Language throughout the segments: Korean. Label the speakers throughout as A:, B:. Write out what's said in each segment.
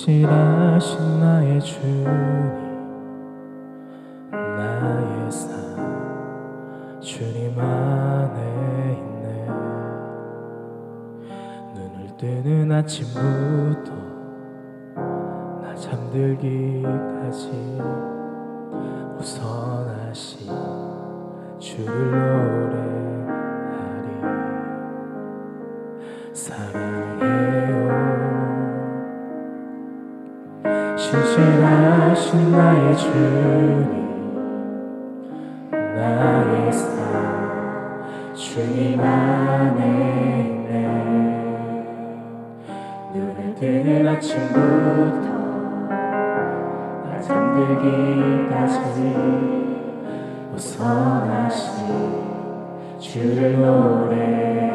A: 신실하신 나의 주님, 나의 삶 주님 안에 있네. 눈을 뜨는 아침부터 나 잠들기까지 우선하신 주를 노래하리. 사랑해요. 신실하신 나의 주님, 나의 삶 주님 안에 있네. 눈을 뜨는 아침부터 나 잠들기까지 우선하신 주를 노래하리.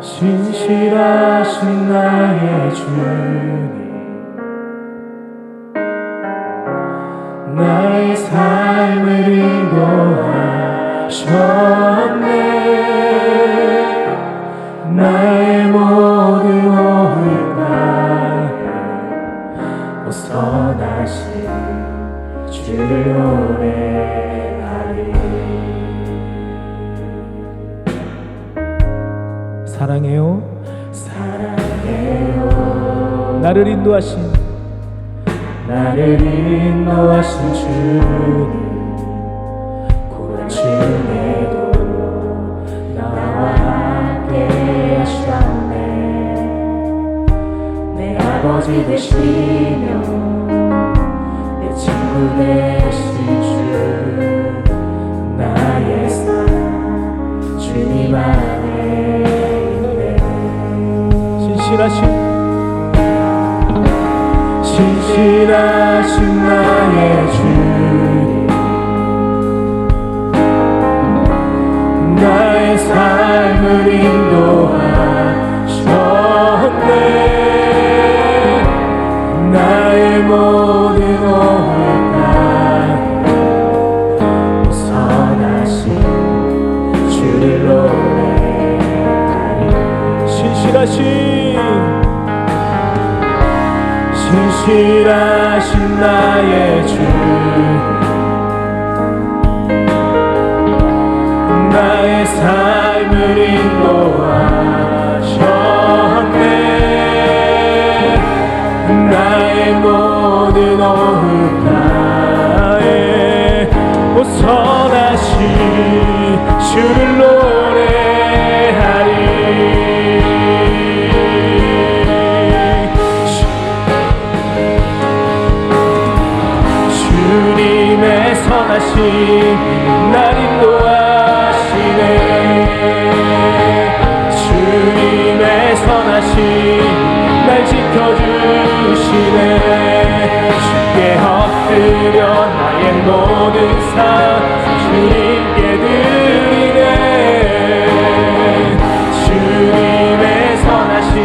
A: 신실하신 나의 주님, 나의 삶을 인도하셨네. 나의 모든 오늘 가해 우선하신 주를 노래하리. 사랑해요. 사랑해요. 나를 인도하신 주님, 고난 중에도 나와 함께 하셨네. 내 아버지 되시며 내 친구 되신 주, 나의 삶 주님 안에 있네. 신실하신 나의 주님, 나의 삶을 인도하셨네. 나의 모든 오늘 가해 우선하신 주를 노래하리. 신실하신 나의 주, 나의 삶을 인도하셨네. 나의 모든 오늘 가해 우선하신 주를 노래하리. 주님의 선하심 날 인도하시네. 주님의 선하심 날 지켜주시네. 주께 엎드려 나의 모든 삶 주님께 드리네. 주님의 선하심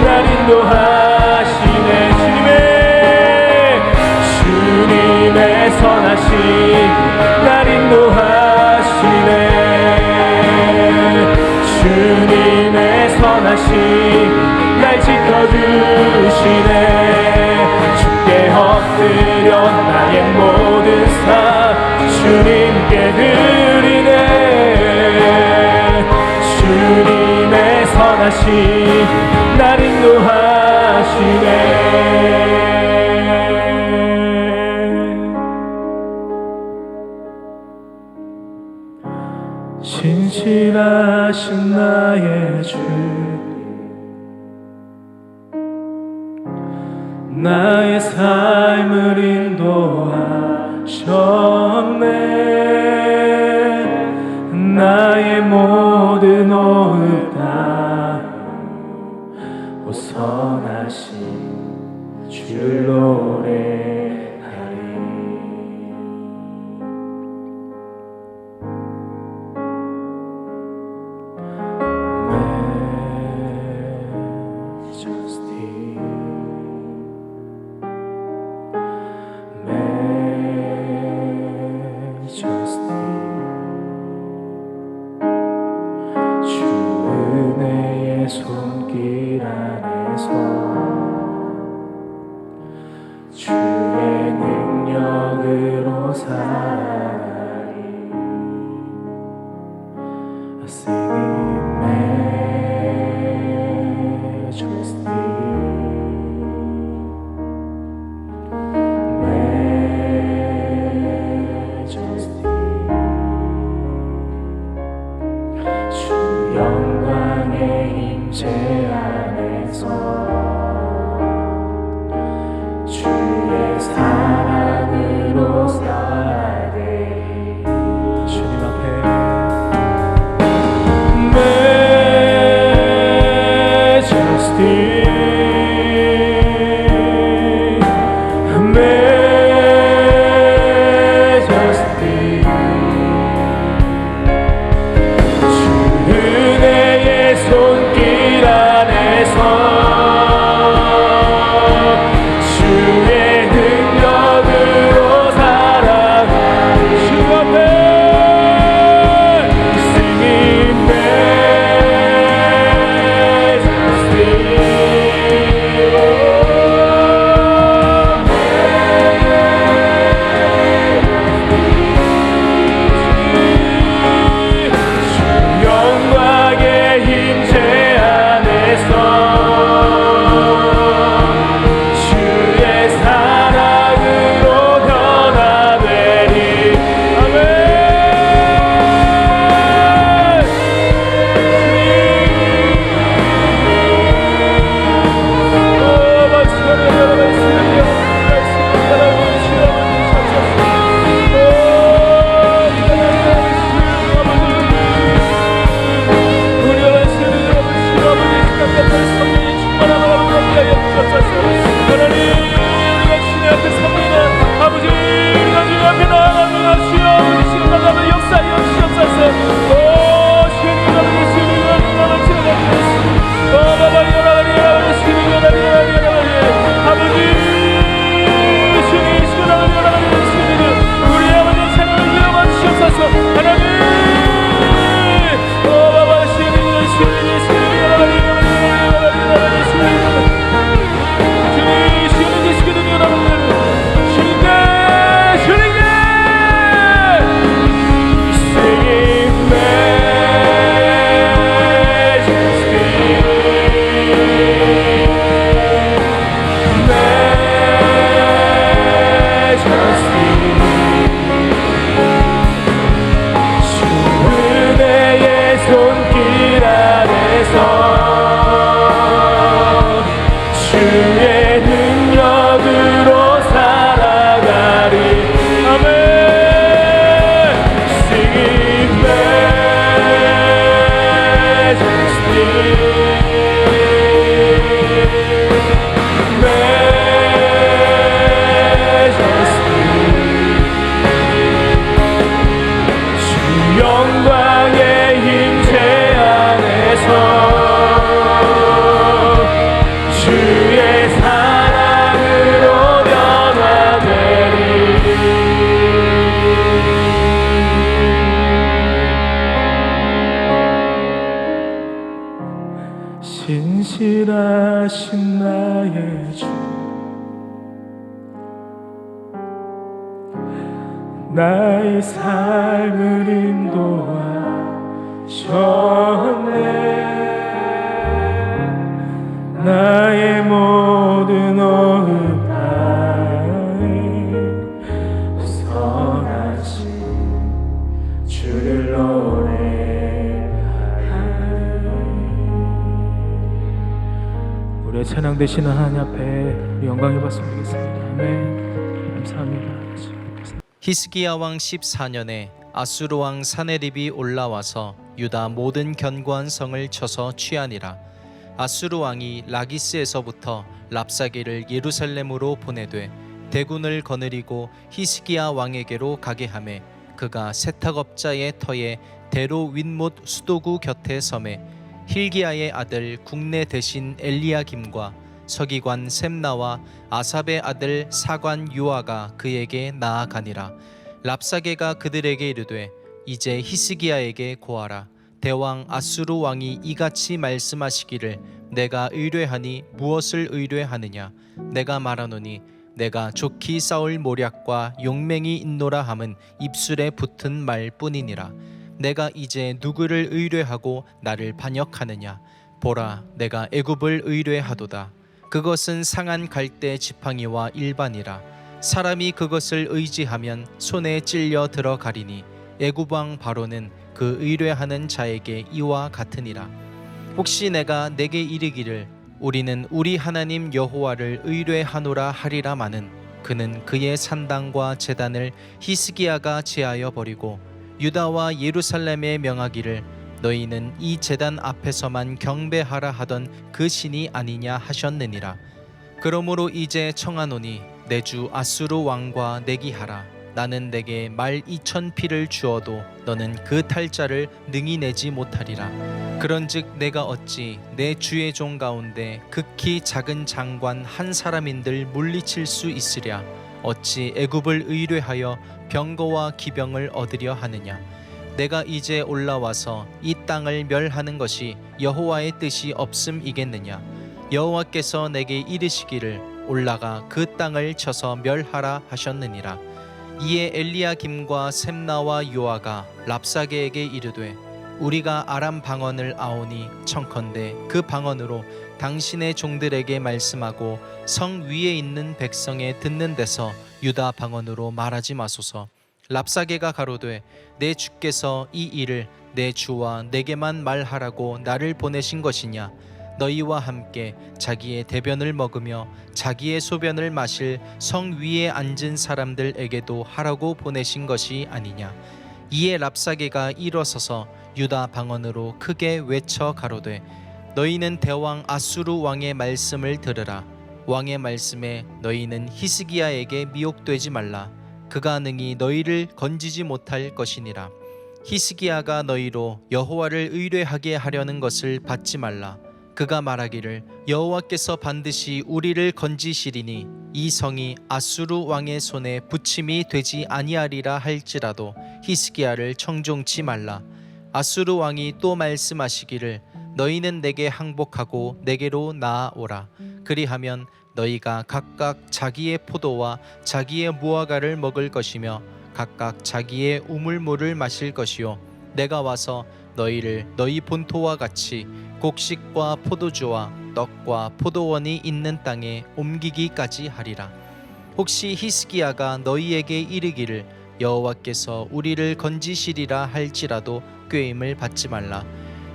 A: 날 인도하시네. 주님의 선하심 날 인도하시네. 주님의 선하심 날 지켜주시네. 주께 엎드려 나의 모든 삶 주님께 드리네. 주님의 선하심 날 인도하시네. 신실하신 나의 주, 나의 삶을 인도하셨네. 나의 모든 오늘 다 우선하신 주를 노래하리.
B: 주의
A: 영광으로 살아야 돼. 주님 앞에 Majesty, Majesty. 주 은혜의 손길 안에서 주의 능력으로 살아가리. 주 앞에 신실하신 나의 주, 나의 삶을 인도하셨네. 나의 모든 어음 다해 선하신 주를 노래하리. 우리의 찬양 되시는 하나님 앞에 영광을 받으면 되겠습니다. 아멘. 감사합니다.
B: 히스기야 왕 14년에 아수르 왕 사네립이 올라와서 유다 모든 견고한 성을 쳐서 취하니라. 아수르 왕이 라기스에서부터 랍사게를 예루살렘으로 보내되 대군을 거느리고 히스기야 왕에게로 가게 하매 그가 세탁업자의 터에 대로 윗못 수도구 곁에 섬에 힐기야의 아들 국내 대신 엘리야김과 서기관 셈나와 아삽의 아들 사관 요아가 그에게 나아가니라. 랍사게가 그들에게 이르되 이제 히스기야에게 고하라. 대왕 아수르 왕이 이같이 말씀하시기를 내가 의뢰하니 무엇을 의뢰하느냐. 내가 말하노니 내가 좋기 싸울 모략과 용맹이 있노라 함은 입술에 붙은 말뿐이니라. 내가 이제 누구를 의뢰하고 나를 반역하느냐. 보라, 내가 애굽을 의뢰하도다. 그것은 상한 갈대 지팡이와 일반이라. 사람이 그것을 의지하면 손에 찔려 들어가리니 애굽 왕 바로는 그 의뢰하는 자에게 이와 같으니라. 혹시 내가 내게 이르기를 우리는 우리 하나님 여호와를 의뢰하노라 하리라마는 그는 그의 산당과 제단을 히스기야가 제하여 버리고 유다와 예루살렘에 명하기를 너희는 이 제단 앞에서만 경배하라 하던 그 신이 아니냐 하셨느니라. 그러므로 이제 청하노니 내 주 아수르 왕과 내기하라. 나는 내게 말 2,000 피를 주어도 너는 그 탈자를 능히 내지 못하리라. 그런즉 내가 어찌 내 주의 종 가운데 극히 작은 장관 한 사람인들 물리칠 수 있으랴. 어찌 애굽을 의뢰하여 병거와 기병을 얻으려 하느냐. 내가 이제 올라와서 이 땅을 멸하는 것이 여호와의 뜻이 없음이겠느냐. 여호와께서 내게 이르시기를 올라가 그 땅을 쳐서 멸하라 하셨느니라. 이에 엘리야김과 셈나와 요아가 랍사게에게 이르되 우리가 아람 방언을 아오니 청컨대 그 방언으로 당신의 종들에게 말씀하고 성 위에 있는 백성에 듣는 데서 유다 방언으로 말하지 마소서. 랍사게가 가로되 내 주께서 이 일을 내 주와 내게만 말하라고 나를 보내신 것이냐. 너희와 함께 자기의 대변을 먹으며 자기의 소변을 마실 성 위에 앉은 사람들에게도 하라고 보내신 것이 아니냐. 이에 랍사게가 일어서서 유다 방언으로 크게 외쳐 가로되 너희는 대왕 아수르 왕의 말씀을 들으라. 왕의 말씀에 너희는 히스기야에게 미혹되지 말라. 그가 능히 너희를 건지지 못할 것이니라. 히스기야가 너희로 여호와를 의뢰하게 하려는 것을 받지 말라. 그가 말하기를 여호와께서 반드시 우리를 건지시리니 이 성이 아수르 왕의 손에 부침이 되지 아니하리라 할지라도 히스기야를 청종치 말라. 아수르 왕이 또 말씀하시기를 너희는 내게 항복하고 내게로 나아오라. 그리하면 너희가 각각 자기의 포도와 자기의 무화과를 먹을 것이며 각각 자기의 우물물을 마실 것이요 내가 와서 너희를 너희 본토와 같이 곡식과 포도주와 떡과 포도원이 있는 땅에 옮기기까지 하리라. 혹시 히스기야가 너희에게 이르기를 여호와께서 우리를 건지시리라 할지라도 꾀임을 받지 말라.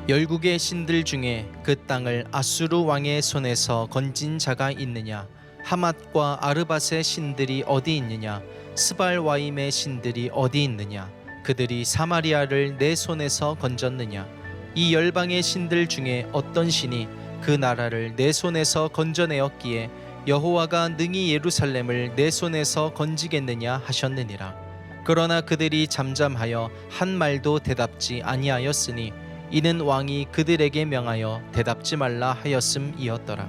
B: 열국의 신들 중에 그 땅을 아수르 왕의 손에서 건진 자가 있느냐. 하맛과 아르밧의 신들이 어디 있느냐. 스발와임의 신들이 어디 있느냐. 그들이 사마리아를 내 손에서 건졌느냐. 이 열방의 신들 중에 어떤 신이 그 나라를 내 손에서 건져내었기에 여호와가 능히 예루살렘을 내 손에서 건지겠느냐 하셨느니라. 그러나 그들이 잠잠하여 한 말도 대답지 아니하였으니 이는 왕이 그들에게 명하여 대답지 말라 하였음이었더라.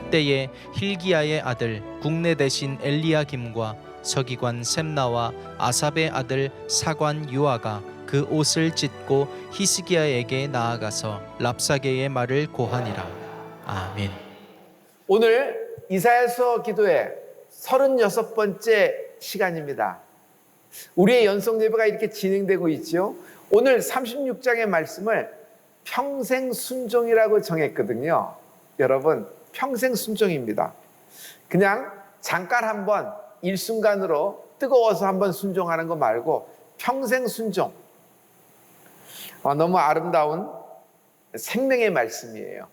B: 때에 힐기야의 아들 국내 대신 엘리야김과 서기관 셈나와 아삽의 아들 사관 요아가 그 옷을 찢고 히스기야에게 나아가서 랍사게의 말을 고하니라. 아멘.
C: 오늘 이사야서 기도회 36번째 시간입니다. 우리의 연속 예배가 이렇게 진행되고 있죠. 오늘 36장의 말씀을 평생 순종이라고 정했거든요. 여러분, 평생 순종입니다. 그냥 잠깐 한번 일순간으로 뜨거워서 한번 순종하는 거 말고 평생 순종. 너무 아름다운 생명의 말씀이에요.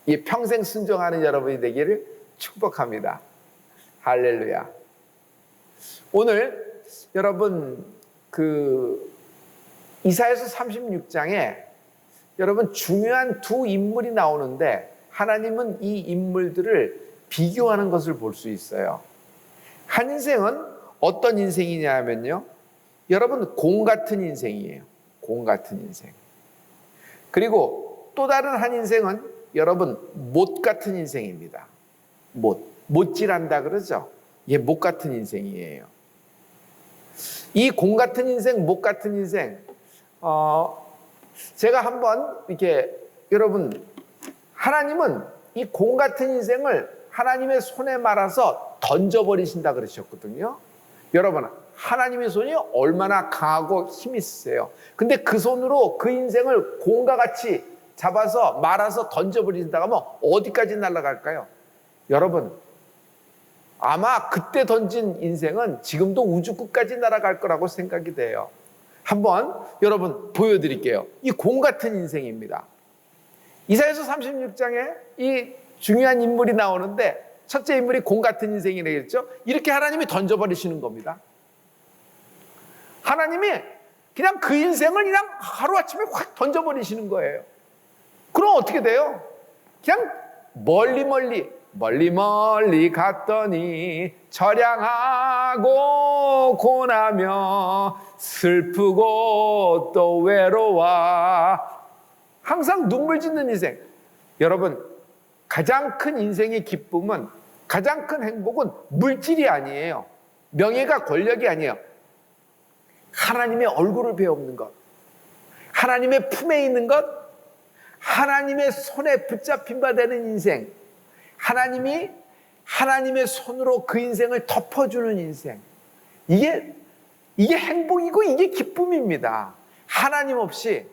C: 이 평생 순종하는 여러분이 되기를 축복합니다. 할렐루야. 오늘 여러분 이사야서 36장에 여러분 중요한 두 인물이 나오는데 하나님은 이 인물들을 비교하는 것을 볼 수 있어요. 한 인생은 어떤 인생이냐 하면요, 여러분 공 같은 인생이에요. 공 같은 인생. 그리고 또 다른 한 인생은 여러분 못 같은 인생입니다. 못질한다 그러죠. 이게 못 같은 인생이에요. 이 공 같은 인생, 못 같은 인생, 제가 한번 이렇게 여러분, 하나님은 이 공 같은 인생을 하나님의 손에 말아서 던져버리신다 그러셨거든요. 여러분, 하나님의 손이 얼마나 강하고 힘이 있으세요. 근데 그 손으로 그 인생을 공과 같이 잡아서 말아서 던져버리신다고 하면 어디까지 날아갈까요? 여러분, 아마 그때 던진 인생은 지금도 우주 끝까지 날아갈 거라고 생각이 돼요. 한번 여러분 보여드릴게요. 이 공 같은 인생입니다. 이사야서 36장에 이 중요한 인물이 나오는데 첫째 인물이 공 같은 인생이라고 했죠. 이렇게 하나님이 던져버리시는 겁니다. 하나님이 그냥 그 인생을 그냥 하루아침에 확 던져버리시는 거예요. 그럼 어떻게 돼요? 그냥 멀리 갔더니 처량하고 고나며 슬프고 또 외로워. 항상 눈물 짓는 인생. 여러분, 가장 큰 인생의 기쁨은, 가장 큰 행복은 물질이 아니에요. 명예가 권력이 아니에요. 하나님의 얼굴을 배우는 것, 하나님의 품에 있는 것, 하나님의 손에 붙잡힌 바 되는 인생, 하나님이 하나님의 손으로 그 인생을 덮어주는 인생. 이게 행복이고 이게 기쁨입니다. 하나님 없이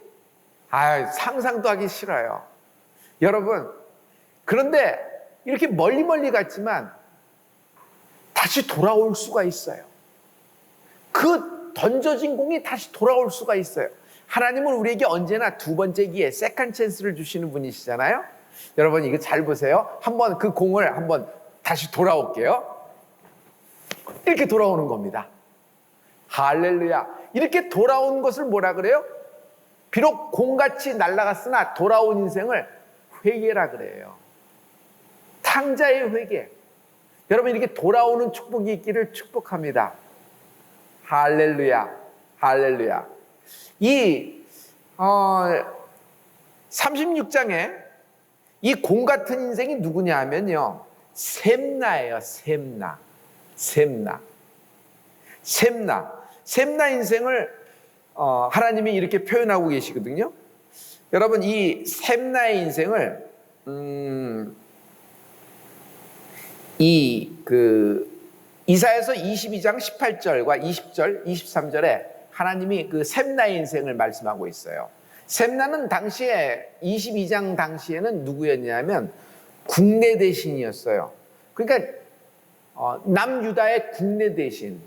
C: 상상도 하기 싫어요. 여러분, 그런데 이렇게 멀리 갔지만 다시 돌아올 수가 있어요. 그 던져진 공이 다시 돌아올 수가 있어요. 하나님은 우리에게 언제나 두 번째 기회, 세컨 찬스를 주시는 분이시잖아요. 여러분, 이거 잘 보세요. 한번 그 공을 한번 다시 돌아올게요. 이렇게 돌아오는 겁니다. 할렐루야. 이렇게 돌아온 것을 뭐라 그래요? 비록 공같이 날아갔으나 돌아온 인생을 회개라 그래요. 탕자의 회개. 여러분, 이렇게 돌아오는 축복이 있기를 축복합니다. 할렐루야. 할렐루야. 이 36장에 이 공 같은 인생이 누구냐 하면요, 셈나예요. 셈나 인생을 하나님이 이렇게 표현하고 계시거든요. 여러분, 이 셈나의 인생을 이사야서 22장 18절과 20절, 23절에 하나님이 그 셈나의 인생을 말씀하고 있어요. 셈나는 당시에 22장 당시에는 누구였냐면 국내 대신이었어요. 그러니까 남유다의 국내 대신.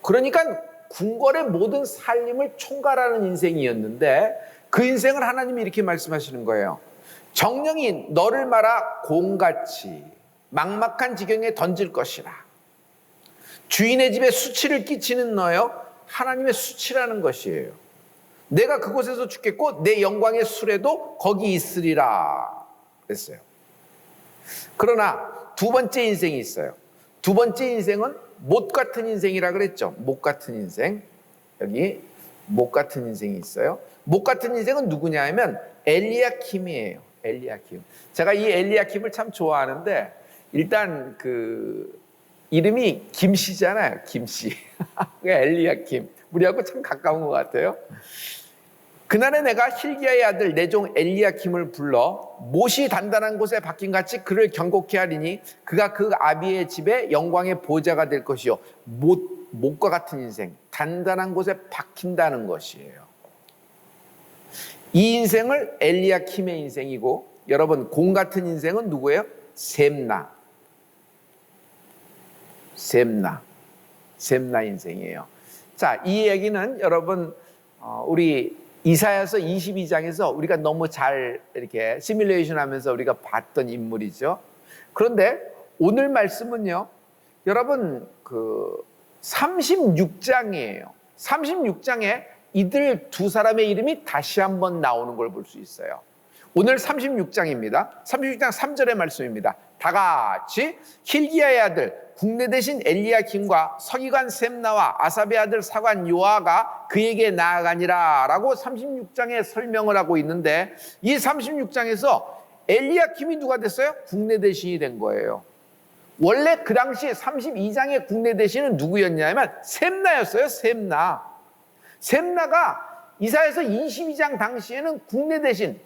C: 그러니까 궁궐의 모든 살림을 총괄하는 인생이었는데 그 인생을 하나님이 이렇게 말씀하시는 거예요. 정령이 너를 말아 공같이 막막한 지경에 던질 것이라. 주인의 집에 수치를 끼치는 너여 하나님의 수치라는 것이에요. 내가 그곳에서 죽겠고 내 영광의 수레도 거기 있으리라 그랬어요. 그러나 두 번째 인생이 있어요. 두 번째 인생은 못 같은 인생이라 그랬죠. 못 같은 인생. 여기 못 같은 인생이 있어요. 못 같은 인생은 누구냐 하면 엘리야킴이에요. 엘리야킴. 제가 이 엘리야킴을 참 좋아하는데 일단 그 이름이 김씨잖아요. 김씨. 엘리야킴. 우리하고 참 가까운 것 같아요. 그날에 내가 힐기야의 아들 내 종 엘리야킴을 불러 못이 단단한 곳에 박힌 같이 그를 경고케 하리니 그가 그 아비의 집에 영광의 보좌가 될 것이요. 못과 같은 인생, 단단한 곳에 박힌다는 것이에요. 이 인생을 엘리야킴의 인생이고, 여러분, 공 같은 인생은 누구예요? 셈나 인생이에요. 자, 이 얘기는 여러분 우리 이사야서 22장에서 우리가 너무 잘 이렇게 시뮬레이션 하면서 우리가 봤던 인물이죠. 그런데 오늘 말씀은요, 여러분 그 36장이에요. 36장에 이들 두 사람의 이름이 다시 한번 나오는 걸 볼 수 있어요. 오늘 36장입니다. 36장 3절의 말씀입니다. 다 같이 힐기야의 아들 국내 대신 엘리야킴과 서기관 셈나와 아삽의 아들 사관 요아가 그에게 나아가니라 라고 36장에 설명을 하고 있는데, 이 36장에서 엘리야킴이 누가 됐어요? 국내 대신이 된 거예요. 원래 그 당시 32장의 국내 대신은 누구였냐면 셈나였어요. 셈나가 이사야서 22장 당시에는 국내 대신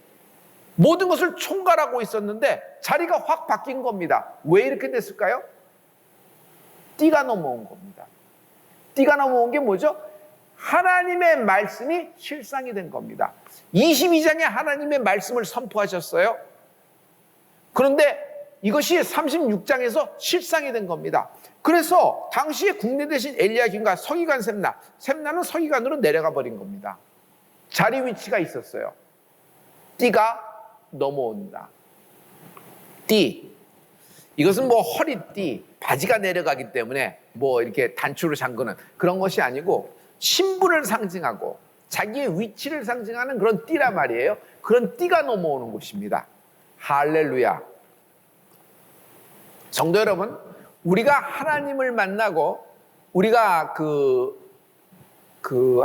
C: 모든 것을 총괄하고 있었는데 자리가 확 바뀐 겁니다. 왜 이렇게 됐을까요? 띠가 넘어온 겁니다. 띠가 넘어온 게 뭐죠? 하나님의 말씀이 실상이 된 겁니다. 22장에 하나님의 말씀을 선포하셨어요. 그런데 이것이 36장에서 실상이 된 겁니다. 그래서 당시에 국내 대신 엘리야김과 서기관 셈나는 서기관으로 내려가 버린 겁니다. 자리 위치가 있었어요. 띠가 넘어온다. 띠. 이것은 뭐 허리띠, 바지가 내려가기 때문에 뭐 이렇게 단추로 잠그는 그런 것이 아니고 신분을 상징하고 자기의 위치를 상징하는 그런 띠라 말이에요. 그런 띠가 넘어오는 곳입니다. 할렐루야. 성도 여러분, 우리가 하나님을 만나고 우리가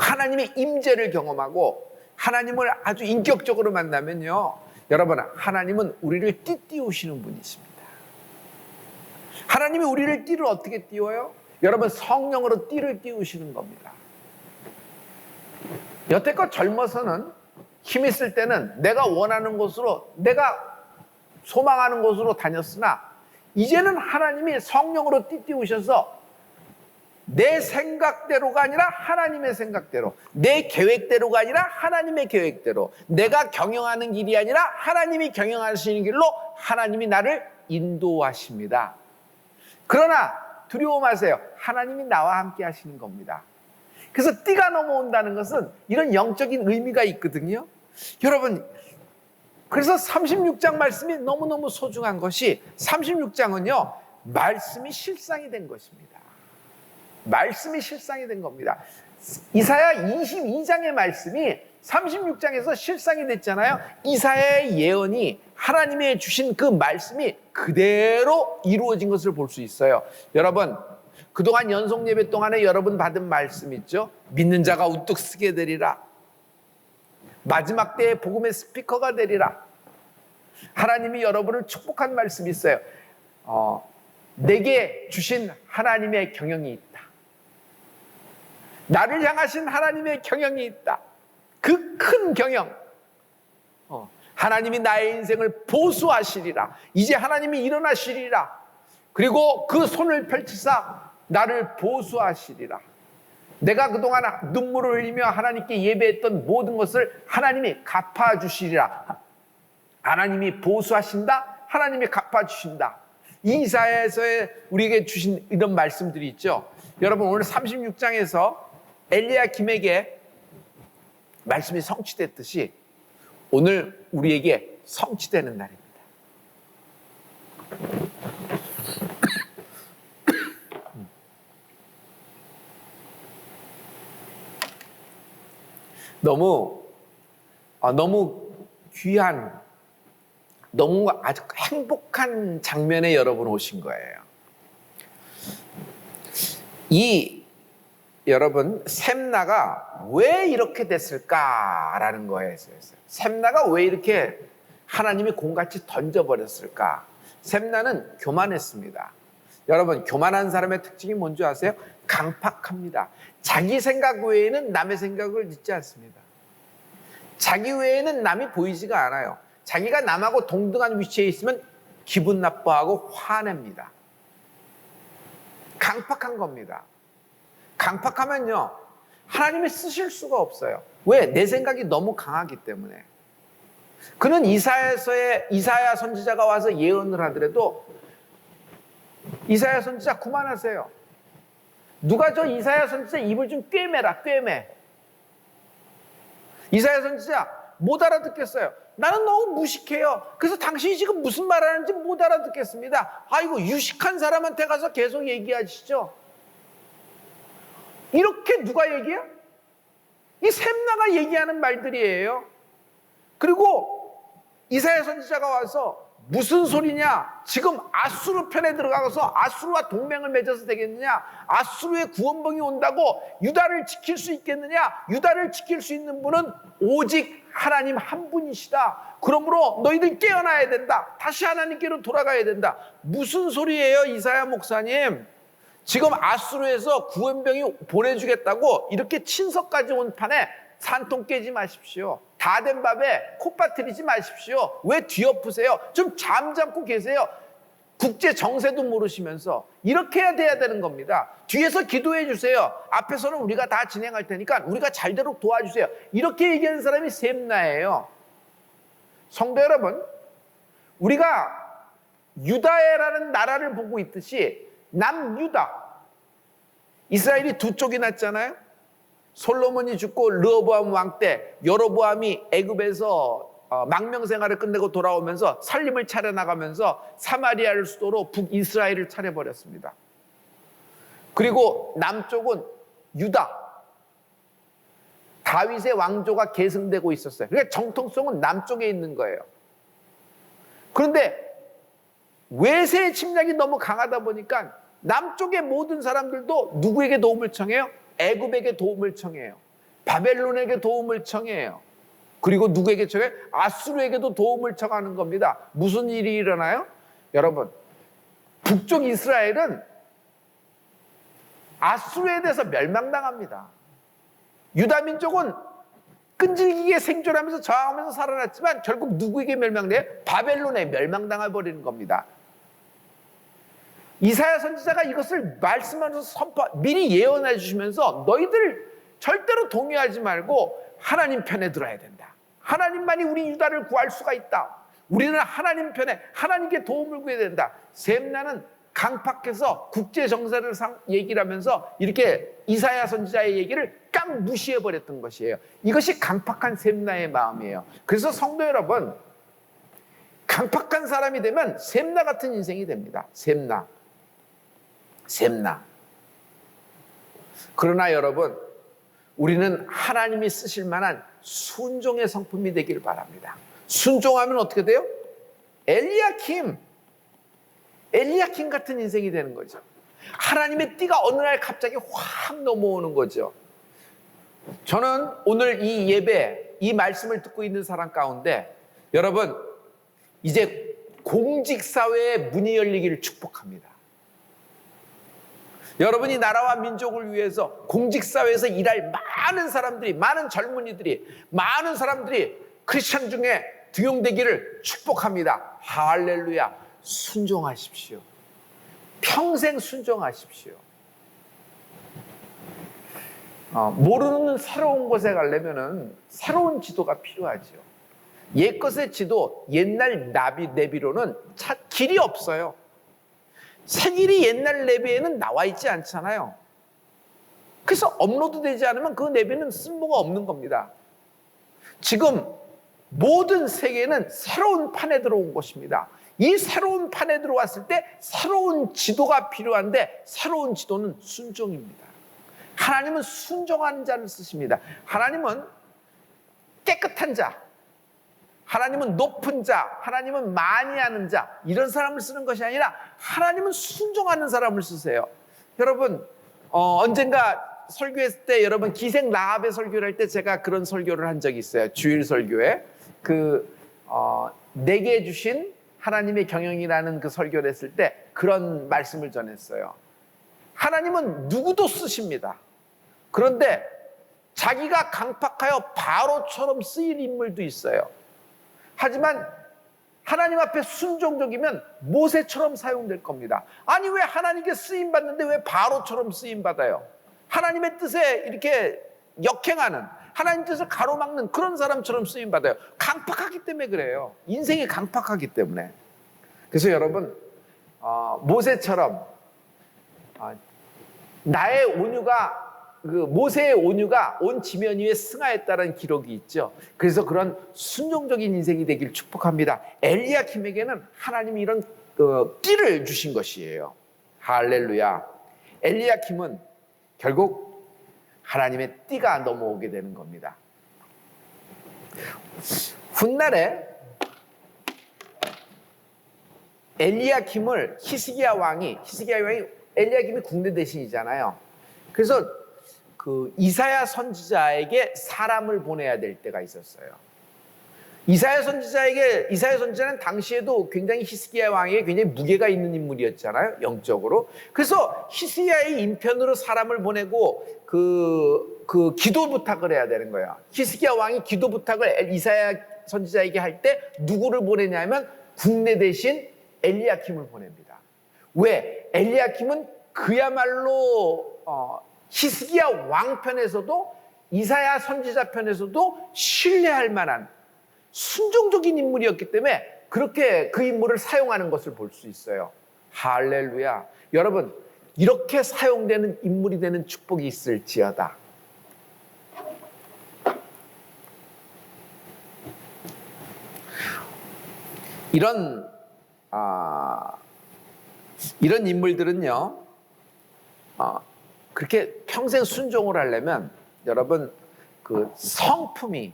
C: 하나님의 임재를 경험하고 하나님을 아주 인격적으로 만나면요, 여러분, 하나님은 우리를 띠띠우시는 분이십니다. 하나님이 우리를 띠를 어떻게 띄워요? 여러분, 성령으로 띠를 띄우시는 겁니다. 여태껏 젊어서는 힘 있을 때는 내가 원하는 곳으로, 내가 소망하는 곳으로 다녔으나 이제는 하나님이 성령으로 띠띠우셔서 내 생각대로가 아니라 하나님의 생각대로, 내 계획대로가 아니라 하나님의 계획대로, 내가 경영하는 길이 아니라 하나님이 경영하시는 길로 하나님이 나를 인도하십니다. 그러나 두려워 마세요. 하나님이 나와 함께 하시는 겁니다. 그래서 띠가 넘어온다는 것은 이런 영적인 의미가 있거든요. 여러분, 그래서 36장 말씀이 너무너무 소중한 것이 36장은요, 말씀이 실상이 된 것입니다. 말씀이 실상이 된 겁니다. 이사야 22장의 말씀이 36장에서 실상이 됐잖아요. 이사야의 예언이 하나님의 주신 그 말씀이 그대로 이루어진 것을 볼 수 있어요. 여러분, 그동안 연속 예배 동안에 여러분 받은 말씀 있죠? 믿는 자가 우뚝 서게 되리라. 마지막 때에 복음의 스피커가 되리라. 하나님이 여러분을 축복한 말씀이 있어요. 내게 주신 하나님의 경영이 있다. 나를 향하신 하나님의 경영이 있다. 그 큰 경영. 하나님이 나의 인생을 보수하시리라. 이제 하나님이 일어나시리라. 그리고 그 손을 펼치사 나를 보수하시리라. 내가 그동안 눈물을 흘리며 하나님께 예배했던 모든 것을 하나님이 갚아주시리라. 하나님이 보수하신다. 하나님이 갚아주신다. 이사야에서의 우리에게 주신 이런 말씀들이 있죠. 여러분, 오늘 36장에서 엘리야김에게 말씀이 성취됐듯이 오늘 우리에게 성취되는 날입니다. 너무 귀한, 너무 아주 행복한 장면에 여러분 오신 거예요. 여러분, 샘나가 왜 이렇게 됐을까라는 거예요. 샘나가 왜 이렇게 하나님이 공같이 던져버렸을까? 샘나는 교만했습니다. 여러분, 교만한 사람의 특징이 뭔지 아세요? 강팍합니다. 자기 생각 외에는 남의 생각을 듣지 않습니다. 자기 외에는 남이 보이지가 않아요. 자기가 남하고 동등한 위치에 있으면 기분 나빠하고 화냅니다. 강팍한 겁니다. 강팍하면요, 하나님이 쓰실 수가 없어요. 왜? 내 생각이 너무 강하기 때문에. 그는 이사야 선지자가 와서 예언을 하더라도 이사야 선지자 그만하세요. 누가 저 이사야 선지자 입을 좀 꿰매라, 꿰매. 이사야 선지자 못 알아듣겠어요. 나는 너무 무식해요. 그래서 당신이 지금 무슨 말하는지 못 알아듣겠습니다. 아이고, 유식한 사람한테 가서 계속 얘기하시죠. 이렇게 누가 얘기해요? 이 샘나가 얘기하는 말들이에요. 그리고 이사야 선지자가 와서 무슨 소리냐? 지금 아수르 편에 들어가서 아수르와 동맹을 맺어서 되겠느냐? 아수르의 구원봉이 온다고 유다를 지킬 수 있겠느냐? 유다를 지킬 수 있는 분은 오직 하나님 한 분이시다. 그러므로 너희들 깨어나야 된다. 다시 하나님께로 돌아가야 된다. 무슨 소리예요, 이사야 목사님? 지금 아수르에서 구원병이 보내주겠다고 이렇게 친서까지 온 판에 산통 깨지 마십시오. 다 된 밥에 콧바트리지 마십시오. 왜 뒤엎으세요? 좀 잠잠고 계세요. 국제 정세도 모르시면서. 이렇게 해야 돼야 되는 겁니다. 뒤에서 기도해 주세요. 앞에서는 우리가 다 진행할 테니까 우리가 잘되도록 도와주세요. 이렇게 얘기하는 사람이 셈나예요. 성도 여러분, 우리가 유다라는 나라를 보고 있듯이 남유다, 이스라엘이 두 쪽이 났잖아요. 솔로몬이 죽고 르호보암 왕 때 여로보암이 애굽에서 망명 생활을 끝내고 돌아오면서 살림을 차려나가면서 사마리아를 수도로 북이스라엘을 차려버렸습니다. 그리고 남쪽은 유다, 다윗의 왕조가 계승되고 있었어요. 그러니까 정통성은 남쪽에 있는 거예요. 그런데 외세의 침략이 너무 강하다 보니까 남쪽의 모든 사람들도 누구에게 도움을 청해요? 애굽에게 도움을 청해요. 바벨론에게 도움을 청해요. 그리고 누구에게 청해요? 아수르에게도 도움을 청하는 겁니다. 무슨 일이 일어나요? 여러분, 북쪽 이스라엘은 아수르에 대해서 멸망당합니다. 유다 민족은 끈질기게 생존하면서 저항하면서 살아났지만 결국 누구에게 멸망돼요? 바벨론에 멸망당해 버리는 겁니다. 이사야 선지자가 이것을 말씀하면서 미리 예언해 주시면서 너희들 절대로 동요하지 말고 하나님 편에 들어야 된다. 하나님만이 우리 유다를 구할 수가 있다. 우리는 하나님 편에 하나님께 도움을 구해야 된다. 셈나는 강팍해서 국제 정세를 얘기를 하면서 이렇게 이사야 선지자의 얘기를 깡 무시해 버렸던 것이에요. 이것이 강팍한 셈나의 마음이에요. 그래서 성도 여러분, 강팍한 사람이 되면 셈나 같은 인생이 됩니다. 셈나. 그러나 여러분, 우리는 하나님이 쓰실 만한 순종의 성품이 되길 바랍니다. 순종하면 어떻게 돼요? 엘리야킴 같은 인생이 되는 거죠. 하나님의 띠가 어느 날 갑자기 확 넘어오는 거죠. 저는 오늘 이 예배, 이 말씀을 듣고 있는 사람 가운데 여러분, 이제 공직사회의 문이 열리기를 축복합니다. 여러분이 나라와 민족을 위해서 공직사회에서 일할 많은 사람들이, 많은 젊은이들이, 많은 사람들이 크리스천 중에 등용되기를 축복합니다. 할렐루야. 순종하십시오. 평생 순종하십시오. 모르는 새로운 곳에 가려면 새로운 지도가 필요하죠. 옛것의 지도, 옛날 내비로는 길이 없어요. 새 길이 옛날 내비에는 나와 있지 않잖아요. 그래서 업로드되지 않으면 그 내비는 쓸모가 없는 겁니다. 지금 모든 세계는 새로운 판에 들어온 것입니다. 이 새로운 판에 들어왔을 때 새로운 지도가 필요한데 새로운 지도는 순종입니다. 하나님은 순종하는 자를 쓰십니다. 하나님은 깨끗한 자, 하나님은 높은 자, 하나님은 많이 하는 자, 이런 사람을 쓰는 것이 아니라 하나님은 순종하는 사람을 쓰세요. 여러분, 언젠가 설교했을 때 여러분 기생 라합의 설교를 할 때 제가 그런 설교를 한 적이 있어요. 주일 설교에 내게 주신 하나님의 경영이라는 그 설교를 했을 때 그런 말씀을 전했어요. 하나님은 누구도 쓰십니다. 그런데 자기가 강팍하여 바로처럼 쓰일 인물도 있어요. 하지만 하나님 앞에 순종적이면 모세처럼 사용될 겁니다. 아니, 왜 하나님께 쓰임받는데 왜 바로처럼 쓰임받아요? 하나님의 뜻에 이렇게 역행하는, 하나님 뜻을 가로막는 그런 사람처럼 쓰임받아요. 강팍하기 때문에 그래요. 인생이 강팍하기 때문에. 그래서 여러분, 모세처럼 나의 온유가, 모세의 온유가 온 지면 위에 승하였다는 기록이 있죠. 그래서 그런 순종적인 인생이 되길 축복합니다. 엘리야킴에게는 하나님이 이런 띠를 주신 것이에요. 할렐루야. 엘리야킴은 결국 하나님의 띠가 넘어오게 되는 겁니다. 훗날에 엘리야킴을 히스기야 왕이 엘리야킴이 국내 대신이잖아요. 그래서 이사야 선지자에게 사람을 보내야 될 때가 있었어요. 이사야 선지자는 당시에도 굉장히 히스기야 왕에게 굉장히 무게가 있는 인물이었잖아요, 영적으로. 그래서 히스기야의 인편으로 사람을 보내고 그 기도 부탁을 해야 되는 거예요. 히스기야 왕이 기도 부탁을 이사야 선지자에게 할 때 누구를 보내냐면 국내 대신 엘리야킴을 보냅니다. 왜? 엘리야킴은 그야말로 히스기야 왕 편에서도 이사야 선지자 편에서도 신뢰할 만한 순종적인 인물이었기 때문에 그렇게 그 인물을 사용하는 것을 볼 수 있어요. 할렐루야. 여러분, 이렇게 사용되는 인물이 되는 축복이 있을지어다. 이런 이런 인물들은요, 그렇게 평생 순종을 하려면 여러분 그 성품이,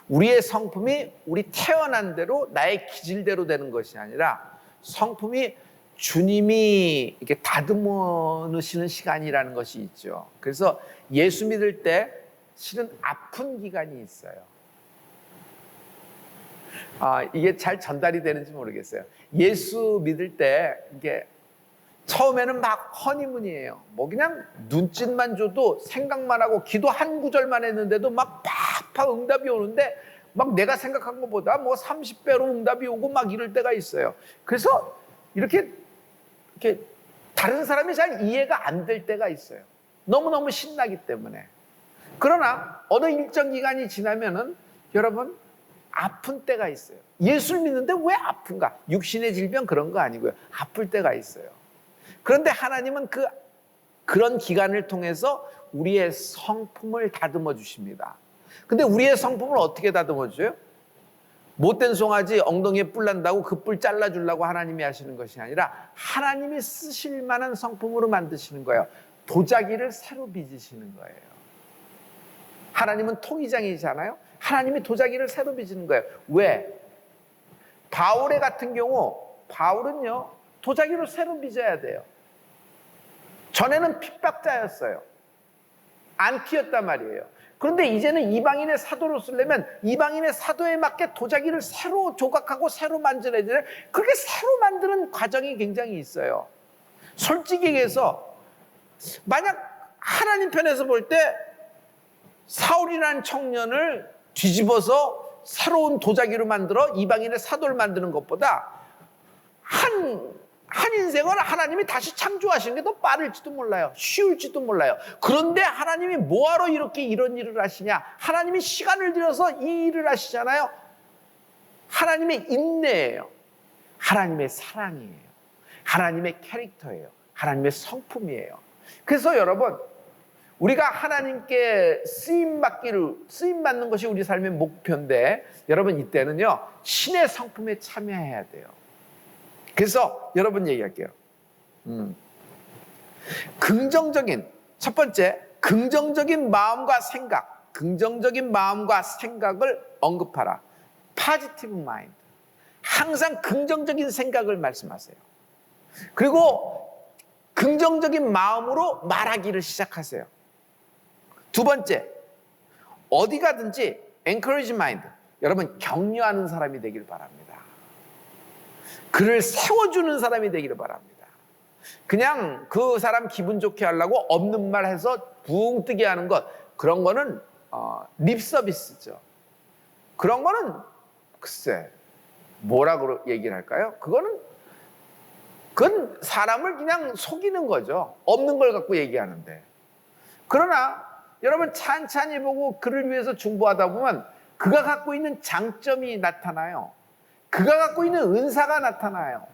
C: 우리의 성품이 우리 태어난 대로 나의 기질대로 되는 것이 아니라 성품이 주님이 이렇게 다듬어 놓으시는 시간이라는 것이 있죠. 그래서 예수 믿을 때 실은 아픈 기간이 있어요. 이게 잘 전달이 되는지 모르겠어요. 예수 믿을 때 이게 처음에는 막 허니문이에요. 뭐 그냥 눈짓만 줘도 생각만 하고 기도 한 구절만 했는데도 막 팍팍 응답이 오는데 막 내가 생각한 것보다 뭐 30배로 응답이 오고 막 이럴 때가 있어요. 그래서 이렇게 다른 사람이 잘 이해가 안 될 때가 있어요. 너무너무 신나기 때문에. 그러나 어느 일정 기간이 지나면은 여러분 아픈 때가 있어요. 예수를 믿는데 왜 아픈가? 육신의 질병 그런 거 아니고요. 아플 때가 있어요. 그런데 하나님은 그런 기간을 통해서 우리의 성품을 다듬어 주십니다. 근데 우리의 성품을 어떻게 다듬어 줘요? 못된 송아지 엉덩이에 뿔 난다고 그 뿔 잘라주려고 하나님이 하시는 것이 아니라 하나님이 쓰실 만한 성품으로 만드시는 거예요. 도자기를 새로 빚으시는 거예요. 하나님은 통이장이잖아요. 하나님이 도자기를 새로 빚는 거예요. 왜? 바울의 같은 경우, 바울은요 도자기로 새로 빚어야 돼요. 전에는 핍박자였어요. 안티였단 말이에요. 그런데 이제는 이방인의 사도로 쓰려면 이방인의 사도에 맞게 도자기를 새로 조각하고 새로 만들어야 돼요. 그렇게 새로 만드는 과정이 굉장히 있어요. 솔직히 얘기해서 만약 하나님 편에서 볼 때 사울이라는 청년을 뒤집어서 새로운 도자기로 만들어 이방인의 사도를 만드는 것보다 한 인생을 하나님이 다시 창조하시는 게 더 빠를지도 몰라요. 쉬울지도 몰라요. 그런데 하나님이 뭐하러 이렇게 이런 일을 하시냐? 하나님이 시간을 들여서 이 일을 하시잖아요. 하나님의 인내예요. 하나님의 사랑이에요. 하나님의 캐릭터예요. 하나님의 성품이에요. 그래서 여러분, 우리가 하나님께 쓰임받는 것이 우리 삶의 목표인데, 여러분 이때는요 신의 성품에 참여해야 돼요. 그래서 여러분 얘기할게요. 첫 번째, 긍정적인 마음과 생각을 언급하라. Positive mind. 항상 긍정적인 생각을 말씀하세요. 그리고 긍정적인 마음으로 말하기를 시작하세요. 두 번째, 어디 가든지 encourage mind. 여러분 격려하는 사람이 되길 바랍니다. 그를 세워주는 사람이 되기를 바랍니다. 그냥 그 사람 기분 좋게 하려고 없는 말 해서 붕 뜨게 하는 것, 그런 거는 립 서비스죠. 그런 거는 글쎄 뭐라고 얘기를 할까요? 그건 사람을 그냥 속이는 거죠. 없는 걸 갖고 얘기하는데. 그러나 여러분 찬찬히 보고 그를 위해서 중보하다 보면 그가 갖고 있는 장점이 나타나요. 그가 갖고 있는 은사가 나타나요.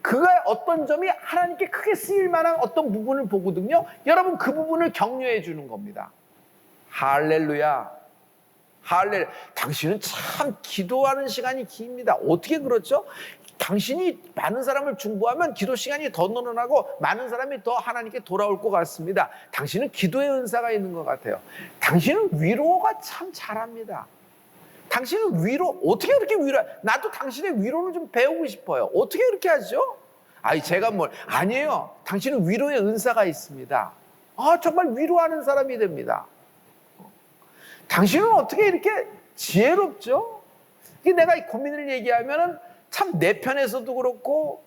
C: 그가 어떤 점이 하나님께 크게 쓰일 만한 어떤 부분을 보거든요. 여러분 그 부분을 격려해 주는 겁니다. 할렐루야. 할렐루야. 당신은 참 기도하는 시간이 깁니다. 어떻게 그렇죠? 당신이 많은 사람을 중보하면 기도 시간이 더 늘어나고 많은 사람이 더 하나님께 돌아올 것 같습니다. 당신은 기도의 은사가 있는 것 같아요. 당신은 위로가 참 잘합니다. 당신은 어떻게 그렇게 나도 당신의 위로를 좀 배우고 싶어요. 어떻게 그렇게 하죠? 제가 아니에요. 당신은 위로의 은사가 있습니다. 정말 위로하는 사람이 됩니다. 당신은 어떻게 이렇게 지혜롭죠? 내가 고민을 얘기하면은 참 내 편에서도 그렇고,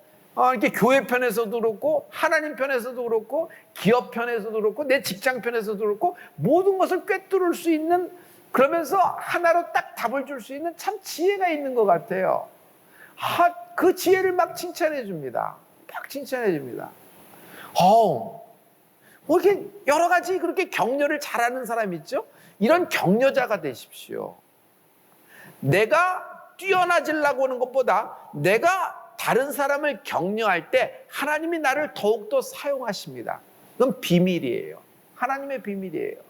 C: 이렇게 교회 편에서도 그렇고, 하나님 편에서도 그렇고, 기업 편에서도 그렇고, 내 직장 편에서도 그렇고, 모든 것을 꿰뚫을 수 있는, 그러면서 하나로 딱 답을 줄 수 있는 참 지혜가 있는 것 같아요. 그 지혜를 막 칭찬해 줍니다. 막 칭찬해 줍니다. 이렇게 여러 가지 그렇게 격려를 잘하는 사람 있죠? 이런 격려자가 되십시오. 내가 뛰어나지려고 하는 것보다 내가 다른 사람을 격려할 때 하나님이 나를 더욱더 사용하십니다. 그건 비밀이에요. 하나님의 비밀이에요.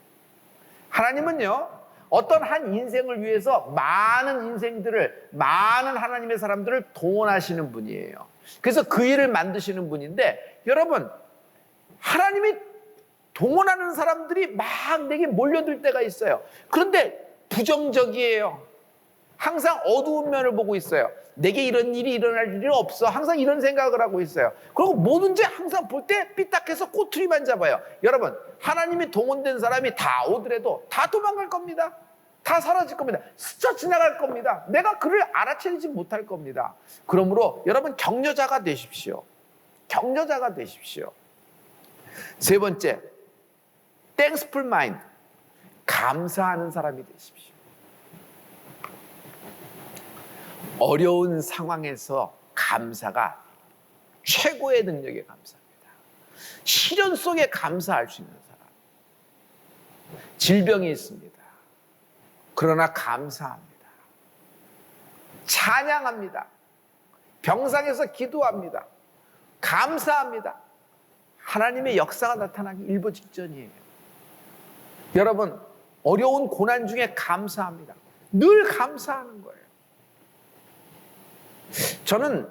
C: 하나님은요 어떤 한 인생을 위해서 많은 인생들을, 많은 하나님의 사람들을 동원하시는 분이에요. 그래서 그 일을 만드시는 분인데, 여러분, 하나님이 동원하는 사람들이 막 내게 몰려들 때가 있어요. 그런데 부정적이에요. 항상 어두운 면을 보고 있어요. 내게 이런 일이 일어날 일이 없어. 항상 이런 생각을 하고 있어요. 그리고 뭐든지 항상 볼 때 삐딱해서 꼬투리만 잡아요. 여러분, 하나님이 동원된 사람이 다 오더라도 다 도망갈 겁니다. 다 사라질 겁니다. 스쳐 지나갈 겁니다. 내가 그를 알아채지 못할 겁니다. 그러므로 여러분, 격려자가 되십시오. 격려자가 되십시오. 세 번째, thankful mind. 감사하는 사람이 되십시오. 어려운 상황에서 감사가 최고의 능력에 감사합니다. 시련 속에 감사할 수 있는 사람. 질병이 있습니다. 그러나 감사합니다. 찬양합니다. 병상에서 기도합니다. 감사합니다. 하나님의 역사가 나타나기 일보 직전이에요. 여러분, 어려운 고난 중에 감사합니다. 늘 감사하는 거예요. 저는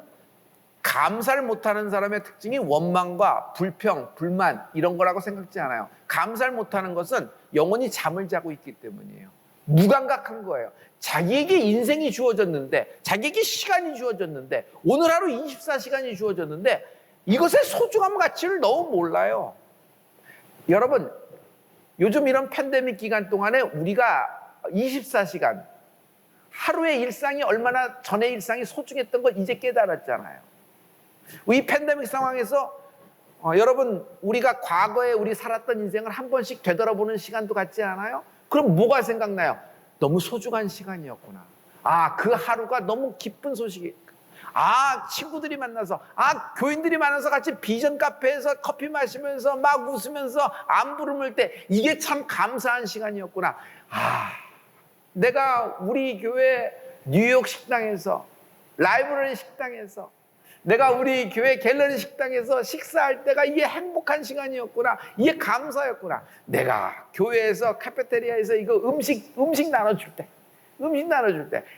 C: 감사를 못하는 사람의 특징이 원망과 불평, 불만 이런 거라고 생각지 않아요. 감사를 못하는 것은 영원히 잠을 자고 있기 때문이에요. 무감각한 거예요. 자기에게 인생이 주어졌는데, 자기에게 시간이 주어졌는데, 오늘 하루 24시간이 주어졌는데 이것의 소중함 가치를 너무 몰라요. 여러분, 요즘 이런 팬데믹 기간 동안에 우리가 24시간, 하루의 일상이 얼마나 전의 일상이 소중했던 걸 이제 깨달았잖아요. 이 팬데믹 상황에서 여러분, 우리가 과거에 우리 살았던 인생을 한 번씩 되돌아보는 시간도 갖지 않아요? 그럼 뭐가 생각나요? 너무 소중한 시간이었구나. 아, 그 하루가 너무 기쁜 소식이. 아, 친구들이 만나서, 교인들이 만나서 같이 비전 카페에서 커피 마시면서 막 웃으면서 안부를 물 때 이게 참 감사한 시간이었구나. 내가 우리 교회 뉴욕 식당에서, 라이브러리 식당에서, 내가 우리 교회 갤러리 식당에서 식사할 때가 이게 행복한 시간이었구나. 이게 감사였구나. 내가 교회에서 카페테리아에서 이거 음식 나눠줄 때,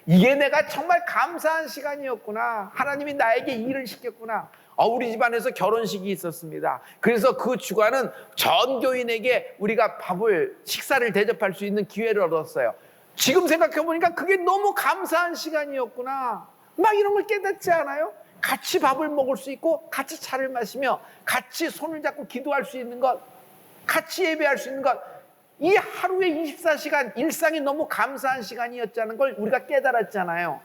C: 이게 내가 정말 감사한 시간이었구나. 하나님이 나에게 일을 시켰구나. 우리 집안에서 결혼식이 있었습니다. 그래서 그 주간은 전 교인에게 우리가 식사를 대접할 수 있는 기회를 얻었어요. 지금 생각해보니까 그게 너무 감사한 시간이었구나. 막 이런 걸 깨닫지 않아요? 같이 밥을 먹을 수 있고, 같이 차를 마시며, 같이 손을 잡고 기도할 수 있는 것, 같이 예배할 수 있는 것, 이 하루의 24시간 일상이 너무 감사한 시간이었다는 걸 우리가 깨달았잖아요.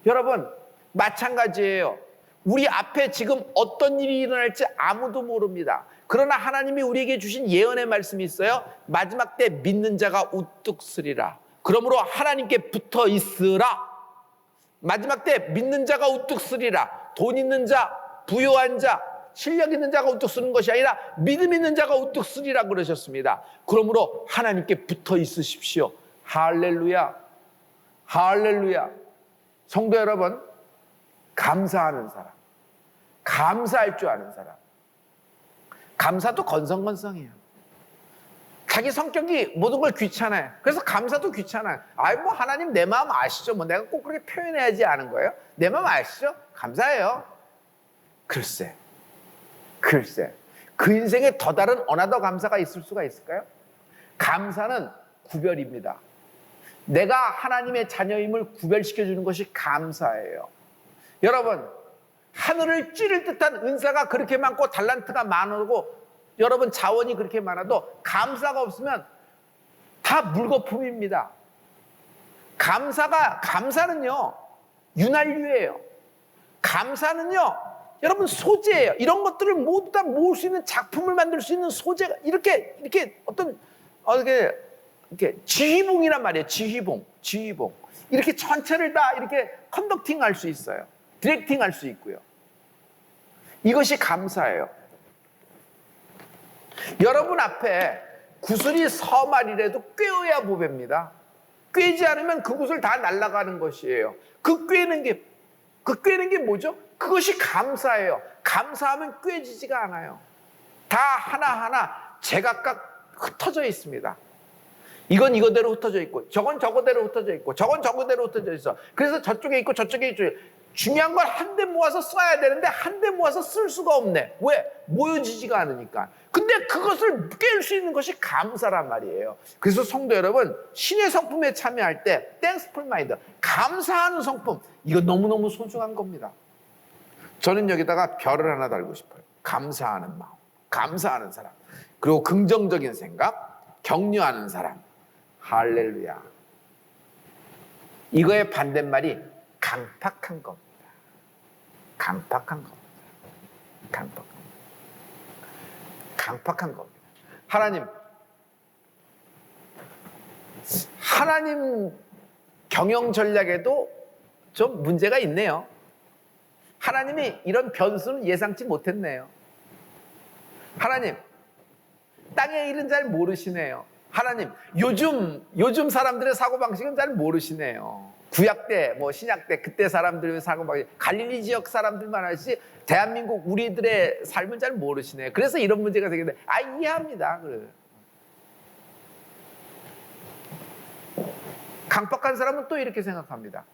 C: 여러분, 마찬가지예요. 우리 앞에 지금 어떤 일이 일어날지 아무도 모릅니다. 그러나 하나님이 우리에게 주신 예언의 말씀이 있어요. 마지막 때 믿는 자가 우뚝 서리라. 그러므로 하나님께 붙어 있으라. 마지막 때 믿는 자가 우뚝 서리라. 돈 있는 자, 부유한 자, 실력 있는 자가 우뚝 서는 것이 아니라 믿음 있는 자가 우뚝 서리라 그러셨습니다. 그러므로 하나님께 붙어 있으십시오. 할렐루야. 할렐루야. 성도 여러분, 감사하는 사람, 감사할 줄 아는 사람. 감사도 건성건성해요. 자기 성격이 모든 걸 귀찮아요. 그래서 감사도 귀찮아요. 하나님 내 마음 아시죠? 내가 꼭 그렇게 표현해야지 아는 거예요? 내 마음 아시죠? 감사해요. 글쎄, 그 인생에 더 다른 어나더 감사가 있을 수가 있을까요? 감사는 구별입니다. 내가 하나님의 자녀임을 구별시켜주는 것이 감사예요. 여러분, 하늘을 찌를 듯한 은사가 그렇게 많고 달란트가 많고 여러분 자원이 그렇게 많아도 감사가 없으면 다 물거품입니다. 감사는요 윤활유예요. 감사는요 여러분 소재예요. 이런 것들을 모두 다 모을 수 있는, 작품을 만들 수 있는 소재가 이렇게 어떤 이렇게 지휘봉이란 말이에요. 지휘봉 이렇게 전체를 다 이렇게 컨덕팅 할 수 있어요. 디렉팅 할 수 있고요. 이것이 감사예요. 여러분 앞에 구슬이 서말이라도 꿰어야 보배입니다. 꿰지 않으면 그 구슬 다 날아가는 것이에요. 그 꿰는 게 뭐죠? 그것이 감사예요. 감사하면 꿰지지가 않아요. 다 하나하나 제각각 흩어져 있습니다. 이건 이거대로 흩어져 있고 저건 저거대로 흩어져 있고 저건 저거대로 흩어져 있어. 그래서 저쪽에 있고 저쪽에 있고 중요한 걸 한 대 모아서 써야 되는데 한 대 모아서 쓸 수가 없네. 왜? 모여지지가 않으니까. 근데 그것을 깰 수 있는 것이 감사란 말이에요. 그래서 성도 여러분, 신의 성품에 참여할 때 땡스풀 마인드, 감사하는 성품, 이거 너무너무 소중한 겁니다. 저는 여기다가 별을 하나 달고 싶어요. 감사하는 마음, 감사하는 사람, 그리고 긍정적인 생각, 격려하는 사람. 할렐루야. 이거의 반대말이 강팍한 겁니다. 강팍한 겁니다. 강팍한 겁니다. 하나님 경영 전략에도 좀 문제가 있네요. 하나님이 이런 변수는 예상치 못했네요. 하나님, 땅의 일은 잘 모르시네요. 하나님, 요즘 사람들의 사고방식은 잘 모르시네요. 구약 때, 신약 때, 그때 사람들의 사고방식, 갈릴리 지역 사람들만 하지, 대한민국 우리들의 삶은 잘 모르시네요. 그래서 이런 문제가 생기는데, 이해합니다. 그래. 강박한 사람은 또 이렇게 생각합니다.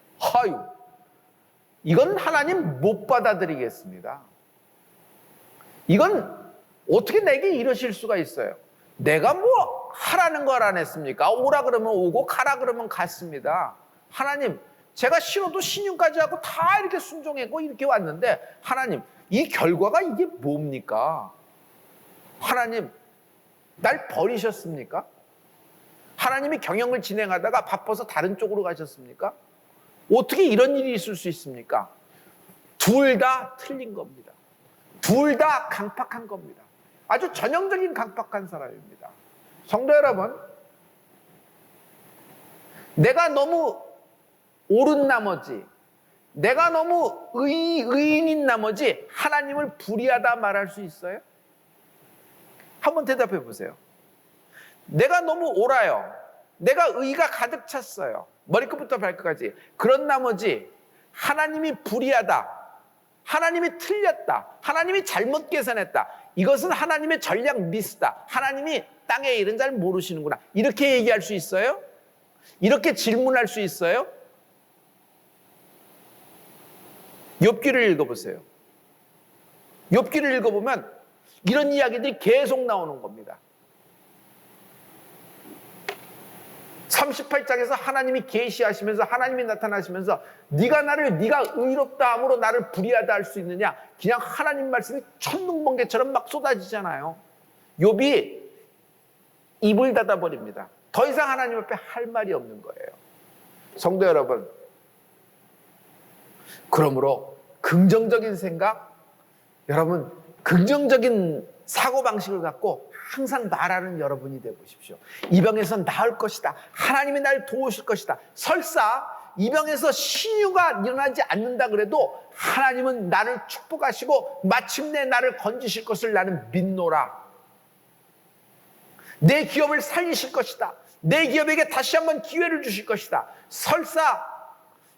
C: 이건 하나님 못 받아들이겠습니다. 이건 어떻게 내게 이러실 수가 있어요? 내가 하라는 걸 안 했습니까? 오라 그러면 오고 가라 그러면 갔습니다. 하나님, 제가 신호도 신용까지 하고 다 이렇게 순종했고 이렇게 왔는데 하나님, 이 결과가 이게 뭡니까? 하나님, 날 버리셨습니까? 하나님이 경영을 진행하다가 바빠서 다른 쪽으로 가셨습니까? 어떻게 이런 일이 있을 수 있습니까? 둘 다 틀린 겁니다. 둘 다 강팍한 겁니다. 아주 전형적인 강팍한 사람입니다. 성도 여러분, 내가 너무 옳은 나머지, 내가 너무 의인인 나머지 하나님을 불의하다 말할 수 있어요? 한번 대답해 보세요. 내가 너무 옳아요. 내가 의가 가득 찼어요. 머리끝부터 발끝까지. 그런 나머지 하나님이 불의하다, 하나님이 틀렸다, 하나님이 잘못 계산했다, 이것은 하나님의 전략 미스다, 하나님이 땅의 일은 잘 모르시는구나, 이렇게 얘기할 수 있어요? 이렇게 질문할 수 있어요? 욥기를 읽어보세요. 욥기를 읽어보면 이런 이야기들이 계속 나오는 겁니다. 38장에서 하나님이 계시하시면서, 하나님이 나타나시면서 네가 의롭다 함으로 나를 불의하다 할 수 있느냐, 그냥 하나님 말씀이 천둥번개처럼 막 쏟아지잖아요. 욥이 입을 닫아버립니다. 더 이상 하나님 앞에 할 말이 없는 거예요. 성도 여러분, 그러므로 긍정적인 생각, 여러분 긍정적인 사고방식을 갖고 항상 말하는 여러분이 되보십시오. 이 병에서 나을 것이다, 하나님이 날 도우실 것이다. 설사 이 병에서 신유가 일어나지 않는다 그래도 하나님은 나를 축복하시고 마침내 나를 건지실 것을 나는 믿노라. 내 기업을 살리실 것이다, 내 기업에게 다시 한번 기회를 주실 것이다. 설사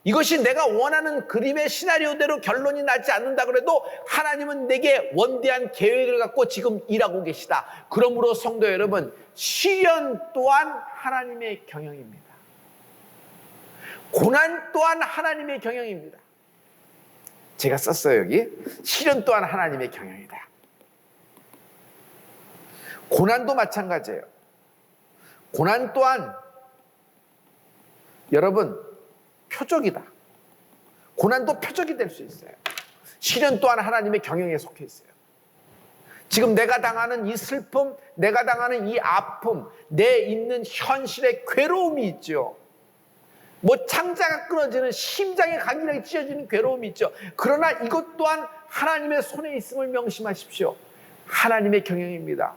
C: 이것이 내가 원하는 그림의 시나리오대로 결론이 나지 않는다 그래도 하나님은 내게 원대한 계획을 갖고 지금 일하고 계시다. 그러므로 성도 여러분, 시련 또한 하나님의 경영입니다. 고난 또한 하나님의 경영입니다. 제가 썼어요, 여기. 시련 또한 하나님의 경영이다. 고난도 마찬가지예요. 고난 또한 여러분 표적이다. 고난도 표적이 될 수 있어요. 시련 또한 하나님의 경영에 속해 있어요. 지금 내가 당하는 이 슬픔, 내가 당하는 이 아픔, 내 있는 현실의 괴로움이 있죠. 창자가 끊어지는, 심장의 간질하게 찢어지는 괴로움이 있죠. 그러나 이것 또한 하나님의 손에 있음을 명심하십시오. 하나님의 경영입니다.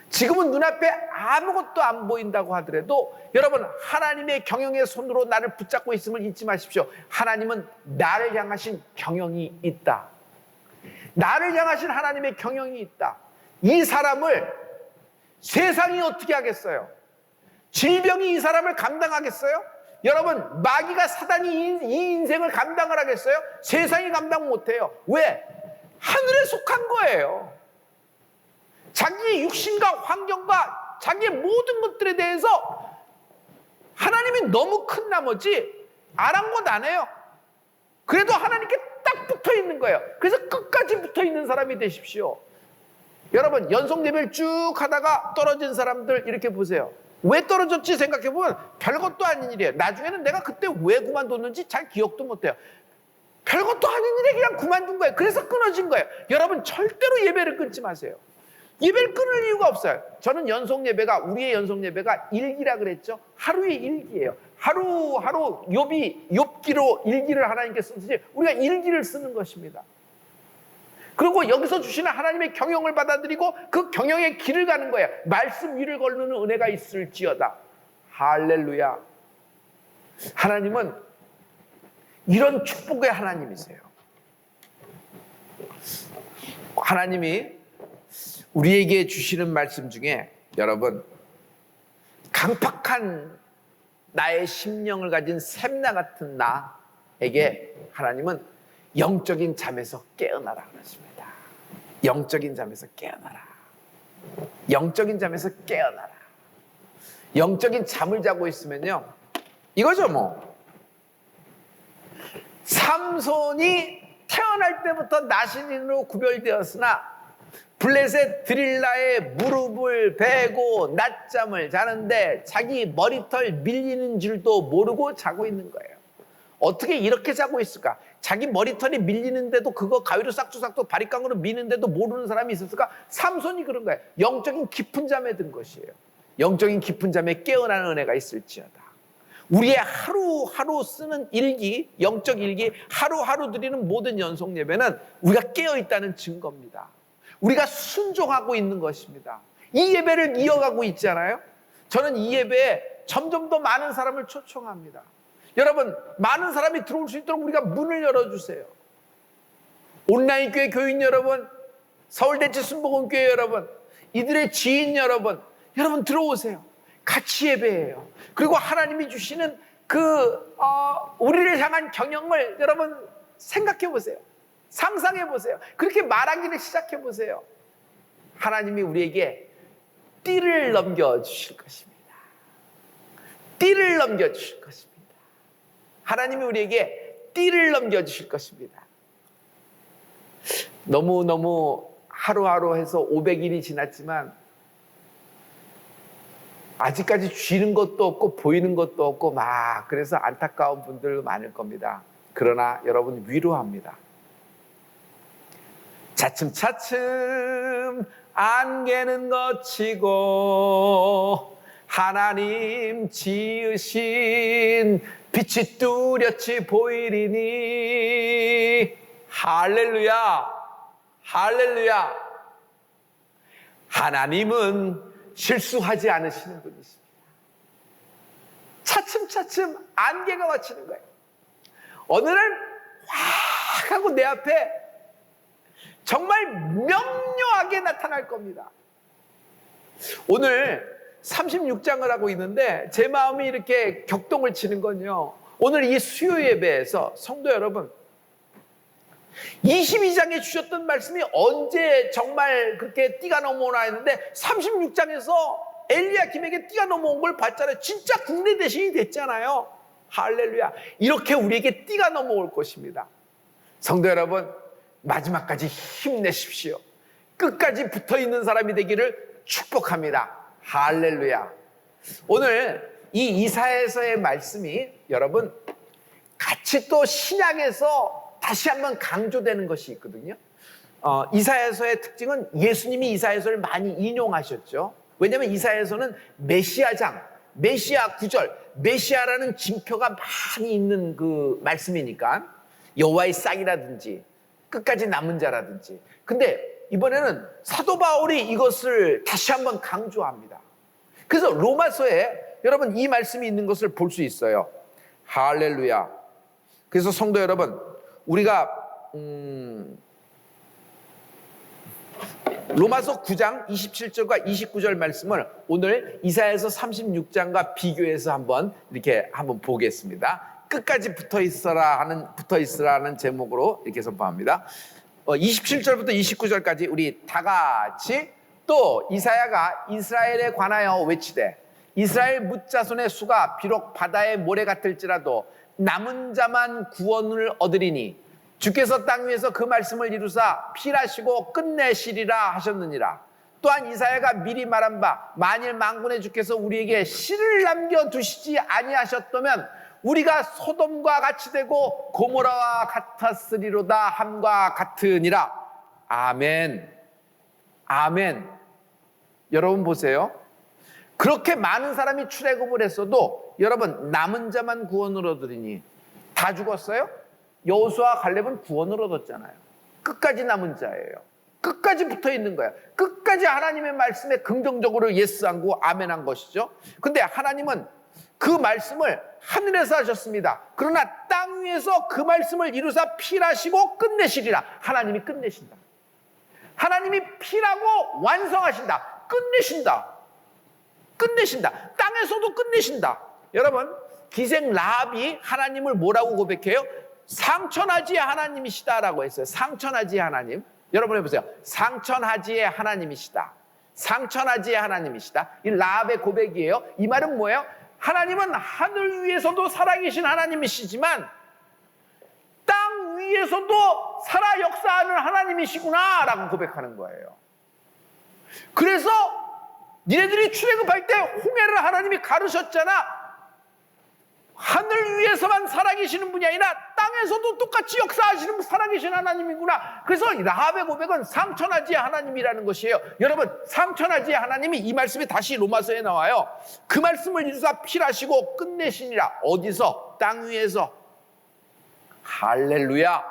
C: 지금은 눈앞에 아무것도 안 보인다고 하더라도 여러분, 하나님의 경영의 손으로 나를 붙잡고 있음을 잊지 마십시오. 하나님은 나를 향하신 경영이 있다. 나를 향하신 하나님의 경영이 있다. 이 사람을 세상이 어떻게 하겠어요? 질병이 이 사람을 감당하겠어요? 여러분, 마귀가, 사단이 이 인생을 감당을 하겠어요? 세상이 감당 못해요. 왜? 하늘에 속한 거예요. 자기의 육신과 환경과 자기의 모든 것들에 대해서 너무 큰 나머지 아랑곳 안 해요. 그래도 하나님께 딱 붙어 있는 거예요. 그래서 끝까지 붙어 있는 사람이 되십시오. 여러분, 연속 예배를 쭉 하다가 떨어진 사람들 이렇게 보세요. 왜 떨어졌지 생각해보면 별것도 아닌 일이에요. 나중에는 내가 그때 왜 그만뒀는지 잘 기억도 못해요. 별것도 아닌 일에 그냥 그만둔 거예요. 그래서 끊어진 거예요. 여러분, 절대로 예배를 끊지 마세요. 예배를 끊을 이유가 없어요. 저는 우리의 연속 예배가 일기라 그랬죠. 하루의 일기예요. 하루하루 욥기로 일기를 하나님께 쓰듯이 우리가 일기를 쓰는 것입니다. 그리고 여기서 주시는 하나님의 경영을 받아들이고 그 경영의 길을 가는 거예요. 말씀 위를 걸는 은혜가 있을지어다. 할렐루야. 하나님은 이런 축복의 하나님이세요. 하나님이 우리에게 주시는 말씀 중에 여러분, 강팍한 나의 심령을 가진 샘나 같은 나에게 하나님은 영적인 잠에서 깨어나라 그러십니다. 영적인 잠에서 깨어나라. 영적인 잠에서 깨어나라. 영적인 잠을 자고 있으면요, 이거죠 뭐. 삼손이 태어날 때부터 나신인으로 구별되었으나 블레셋 드릴라의 무릎을 베고 낮잠을 자는데 자기 머리털 밀리는 줄도 모르고 자고 있는 거예요. 어떻게 이렇게 자고 있을까? 자기 머리털이 밀리는데도 그거 가위로 싹둑싹둑 바리깡으로 미는데도 모르는 사람이 있었을까? 삼손이 그런 거예요. 영적인 깊은 잠에 든 것이에요. 영적인 깊은 잠에 깨어나는 은혜가 있을지어다. 우리의 하루하루 쓰는 일기, 영적 일기, 하루하루 드리는 모든 연속 예배는 우리가 깨어있다는 증거입니다. 우리가 순종하고 있는 것입니다. 이 예배를 이어가고 있잖아요. 저는 이 예배에 점점 더 많은 사람을 초청합니다. 여러분, 많은 사람이 들어올 수 있도록 우리가 문을 열어주세요. 온라인 교회 교인 여러분, 서울대치 순복음교회 여러분, 이들의 지인 여러분 들어오세요. 같이 예배해요. 그리고 하나님이 주시는 우리를 향한 경영을 여러분 생각해 보세요. 상상해 보세요. 그렇게 말하기를 시작해 보세요. 하나님이 우리에게 띠를 넘겨주실 것입니다. 띠를 넘겨주실 것입니다. 하나님이 우리에게 띠를 넘겨주실 것입니다. 너무너무 하루하루 해서 500일이 지났지만 아직까지 쥐는 것도 없고 보이는 것도 없고 그래서 안타까운 분들 많을 겁니다. 그러나 여러분, 위로합니다. 차츰차츰 안개는 걷히고 하나님 지으신 빛이 뚜렷이 보이리니 할렐루야, 할렐루야. 하나님은 실수하지 않으시는 분이십니다. 차츰차츰 안개가 걷히는 거예요. 어느 날 확 하고 내 앞에 정말 명료하게 나타날 겁니다. 오늘 36장을 하고 있는데 제 마음이 이렇게 격동을 치는 건요, 오늘 이 수요 예배에서 성도 여러분, 22장에 주셨던 말씀이 언제 정말 그렇게 띠가 넘어오나 했는데 36장에서 엘리야김에게 띠가 넘어온 걸 봤잖아요. 진짜 국내 대신이 됐잖아요. 할렐루야. 이렇게 우리에게 띠가 넘어올 것입니다. 성도 여러분, 마지막까지 힘내십시오. 끝까지 붙어있는 사람이 되기를 축복합니다. 할렐루야. 오늘 이 이사야서의 말씀이 여러분 같이 또 신약에서 다시 한번 강조되는 것이 있거든요. 이사야서의 특징은 예수님이 이사야서를 많이 인용하셨죠. 왜냐하면 이사야서는 메시아장, 메시아 구절, 메시아라는 징표가 많이 있는 그 말씀이니까, 여호와의 쌍이라든지 끝까지 남은 자라든지. 근데 이번에는 사도 바울이 이것을 다시 한번 강조합니다. 그래서 로마서에 여러분 이 말씀이 있는 것을 볼 수 있어요. 할렐루야. 그래서 성도 여러분, 우리가 로마서 9장 27절과 29절 말씀을 오늘 이사야서 36장과 비교해서 한번 보겠습니다. 끝까지 붙어 있으라는 제목으로 이렇게 선포합니다. 27절부터 29절까지 우리 다 같이 또 이사야가 이스라엘에 관하여 외치되 이스라엘 뭇자손의 수가 비록 바다의 모래 같을지라도 남은 자만 구원을 얻으리니 주께서 땅 위에서 그 말씀을 이루사 필하시고 끝내시리라 하셨느니라. 또한 이사야가 미리 말한 바 만일 만군의 주께서 우리에게 씨를 남겨두시지 아니하셨다면 우리가 소돔과 같이 되고 고모라와 같았으리로다 함과 같으니라. 아멘. 아멘. 여러분 보세요. 그렇게 많은 사람이 출애굽을 했어도 여러분 남은 자만 구원을 얻으리니 다 죽었어요? 여호수아와 갈렙은 구원을 얻었잖아요. 끝까지 남은 자예요. 끝까지 붙어 있는 거예요. 끝까지 하나님의 말씀에 긍정적으로 예스한 거 아멘한 것이죠. 근데 하나님은 그 말씀을 하늘에서 하셨습니다. 그러나 땅 위에서 그 말씀을 이루사 필하시고 끝내시리라. 하나님이 끝내신다. 하나님이 필하고 완성하신다. 끝내신다. 끝내신다. 땅에서도 끝내신다. 여러분, 기생 라합이 하나님을 뭐라고 고백해요? 상천하지의 하나님이시다라고 했어요. 상천하지의 하나님. 여러분 해보세요. 상천하지의 하나님이시다. 상천하지의 하나님이시다. 이 라합의 고백이에요. 이 말은 뭐예요? 하나님은 하늘 위에서도 살아계신 하나님이시지만 땅 위에서도 살아 역사하는 하나님이시구나 라고 고백하는 거예요. 그래서 니네들이 출애굽할 때 홍해를 하나님이 가르셨잖아. 하늘 위에서만 살아계시는 분이 아니라 땅에서도 똑같이 역사하시는 살아계신 하나님이구나. 그래서 라합의 고백은 상천하지의 하나님이라는 것이에요. 여러분, 상천하지의 하나님이 이 말씀이 다시 로마서에 나와요. 그 말씀을 이루사 필하시고 끝내시니라. 어디서? 땅 위에서. 할렐루야.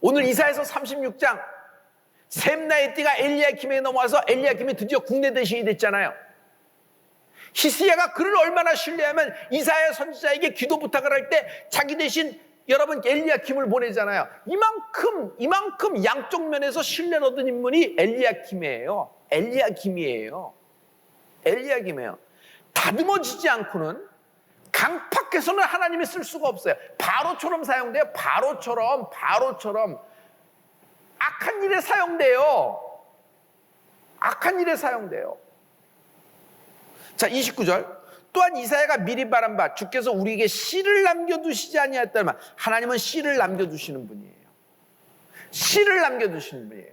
C: 오늘 이사야서 36장 셈나의 띠가 엘리야킴에 넘어와서 엘리야킴이 드디어 국내 대신이 됐잖아요. 히스기야가 그를 얼마나 신뢰하면 이사야 선지자에게 기도 부탁을 할 때 자기 대신 여러분 엘리야킴을 보내잖아요. 이만큼 양쪽 면에서 신뢰를 얻은 인물이 엘리야킴이에요. 엘리야킴이에요. 다듬어지지 않고는 강팍해서는 하나님이 쓸 수가 없어요. 바로처럼 사용돼요. 바로처럼 악한 일에 사용돼요. 자, 29절. 또한 이사야가 미리 말한 바 주께서 우리에게 씨를 남겨두시지 아니하였다면 하나님은 씨를 남겨두시는 분이에요. 씨를 남겨두시는 분이에요.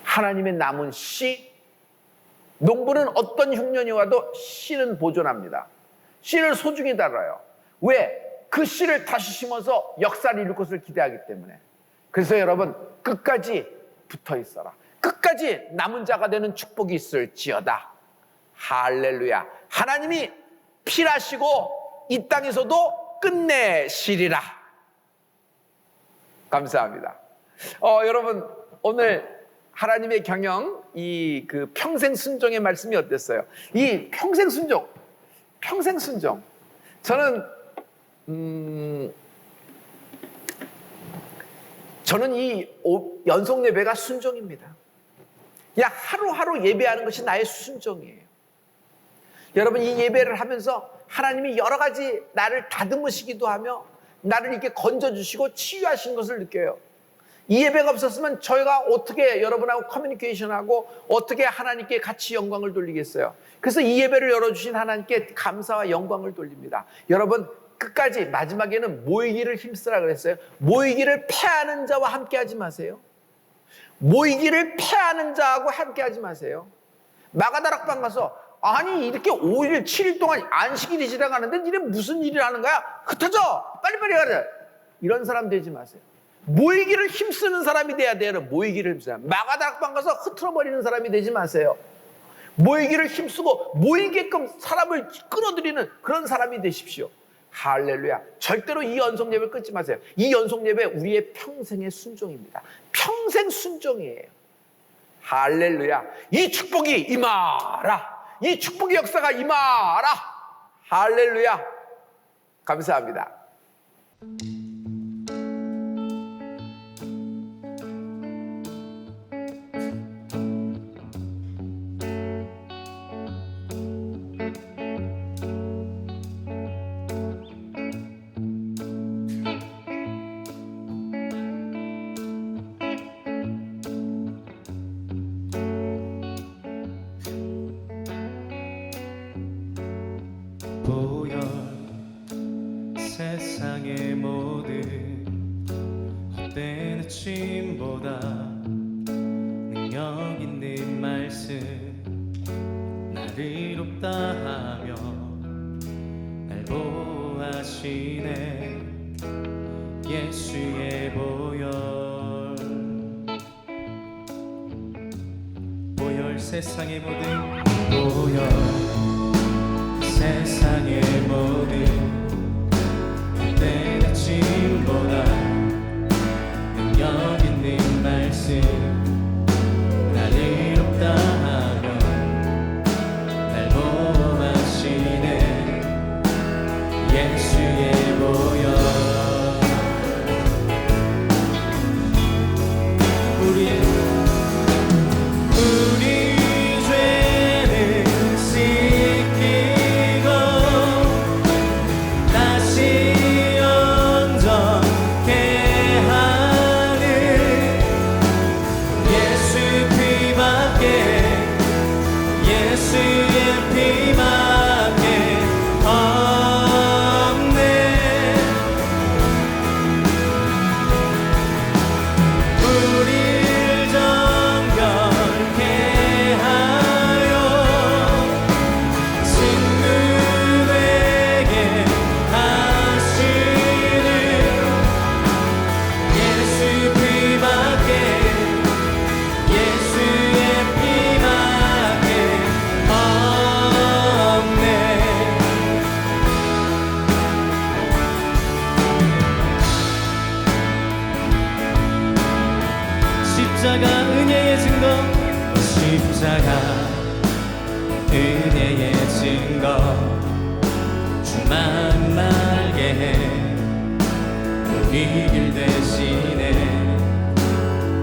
C: 하나님의 남은 씨. 농부는 어떤 흉년이 와도 씨는 보존합니다. 씨를 소중히 다뤄요. 왜? 그 씨를 다시 심어서 역사를 이룰 것을 기대하기 때문에. 그래서 여러분 끝까지 붙어 있어라. 끝까지 남은 자가 되는 축복이 있을지어다. 할렐루야. 하나님이 필하시고 이 땅에서도 끝내시리라. 감사합니다. 여러분 오늘 하나님의 경영 이 그 평생 순종의 말씀이 어땠어요? 이 평생 순종. 저는 이 연속 예배가 순종입니다. 그냥 하루하루 예배하는 것이 나의 순종이에요. 여러분 이 예배를 하면서 하나님이 여러 가지 나를 다듬으시기도 하며 나를 이렇게 건져주시고 치유하신 것을 느껴요. 이 예배가 없었으면 저희가 어떻게 여러분하고 커뮤니케이션하고 어떻게 하나님께 같이 영광을 돌리겠어요. 그래서 이 예배를 열어주신 하나님께 감사와 영광을 돌립니다. 여러분 끝까지 마지막에는 모이기를 힘쓰라 그랬어요. 모이기를 패하는 자와 함께 하지 마세요. 모이기를 패하는 자하고 함께 하지 마세요. 마가다락방 가서 아니 이렇게 5일 7일 동안 안식일이 지나가는데 니네 무슨 일을 하는 거야? 흩어져 빨리빨리 가자. 이런 사람 되지 마세요. 모이기를 힘쓰는 사람이 돼야 돼요. 모이기를 힘쓰는 사람. 마가다락방 가서 흐트러버리는 사람이 되지 마세요. 모이기를 힘쓰고 모이게끔 사람을 끌어들이는 그런 사람이 되십시오. 할렐루야. 절대로 이 연속 예배를 끊지 마세요. 이 연속 예배 우리의 평생의 순종입니다. 평생 순종이에요. 할렐루야. 이 축복이 임하라. 이 축복의 역사가 임하라. 할렐루야. 감사합니다.
A: 보여 세상의 모든 헛된 의심보다 능력 있는 말씀 나를 이롭다 하며 날 보호하시네 예수의 보혈 세상의 모든 보혈 세상의 모든 헛된 의심보다 능력 있는 말씀 나를 이롭다 하며 날 보호하시네 예수의 보혈 우리 죄를 씻기고 다시 온전케 하는 예수 피밖에 예수의 피밖에 없네 우릴 정결케 하여 친구에게 하시는 예수 피밖에 예수의 피밖에 없네 십자가 은혜의 증거 십자가 은혜의 증거 주만 말게 해 우리 길 대신에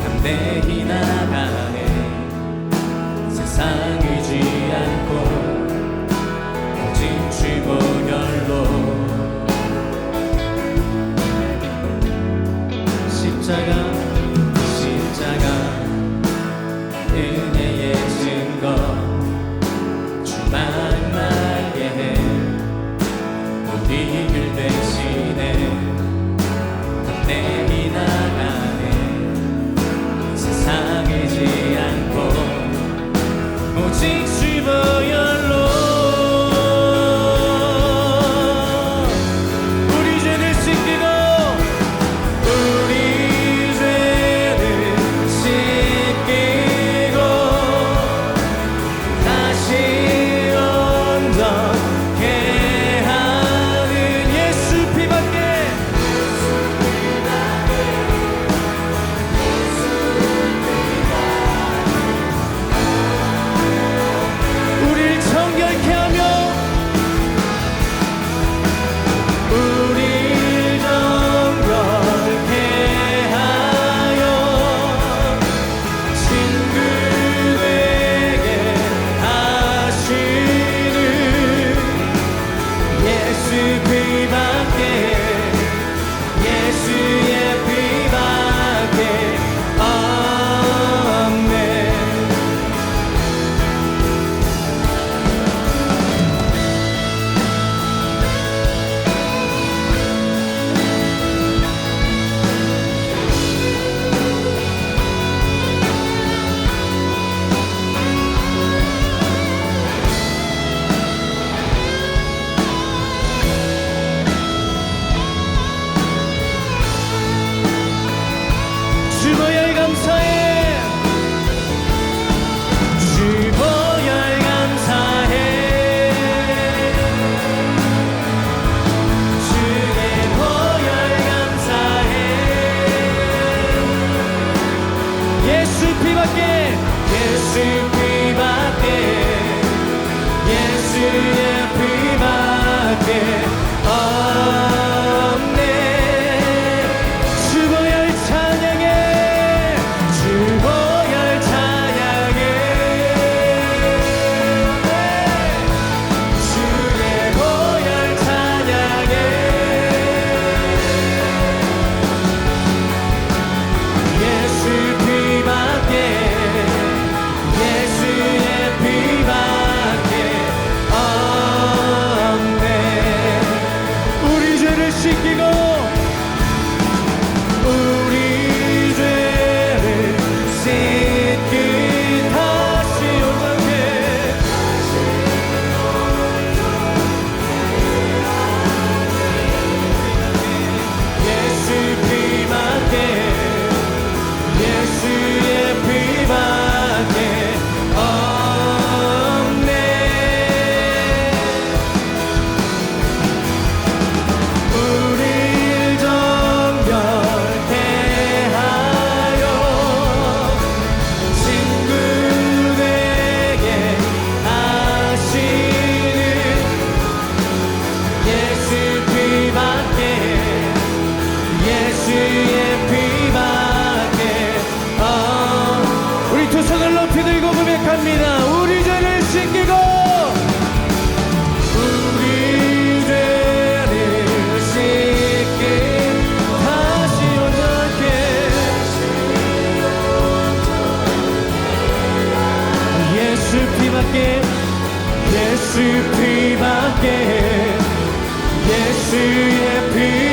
A: 담대히 나가네 세상 의지 않고 오직 주 보혈로 십자가 은혜의 증거 주만 말게 해 우리 길 대신에 담대히 나가네 세상 의지 않고 오직 주 보혈로 우리 죄를 씻기고 우리 죄를 씻기고 다시 예수 피밖에 예수의 피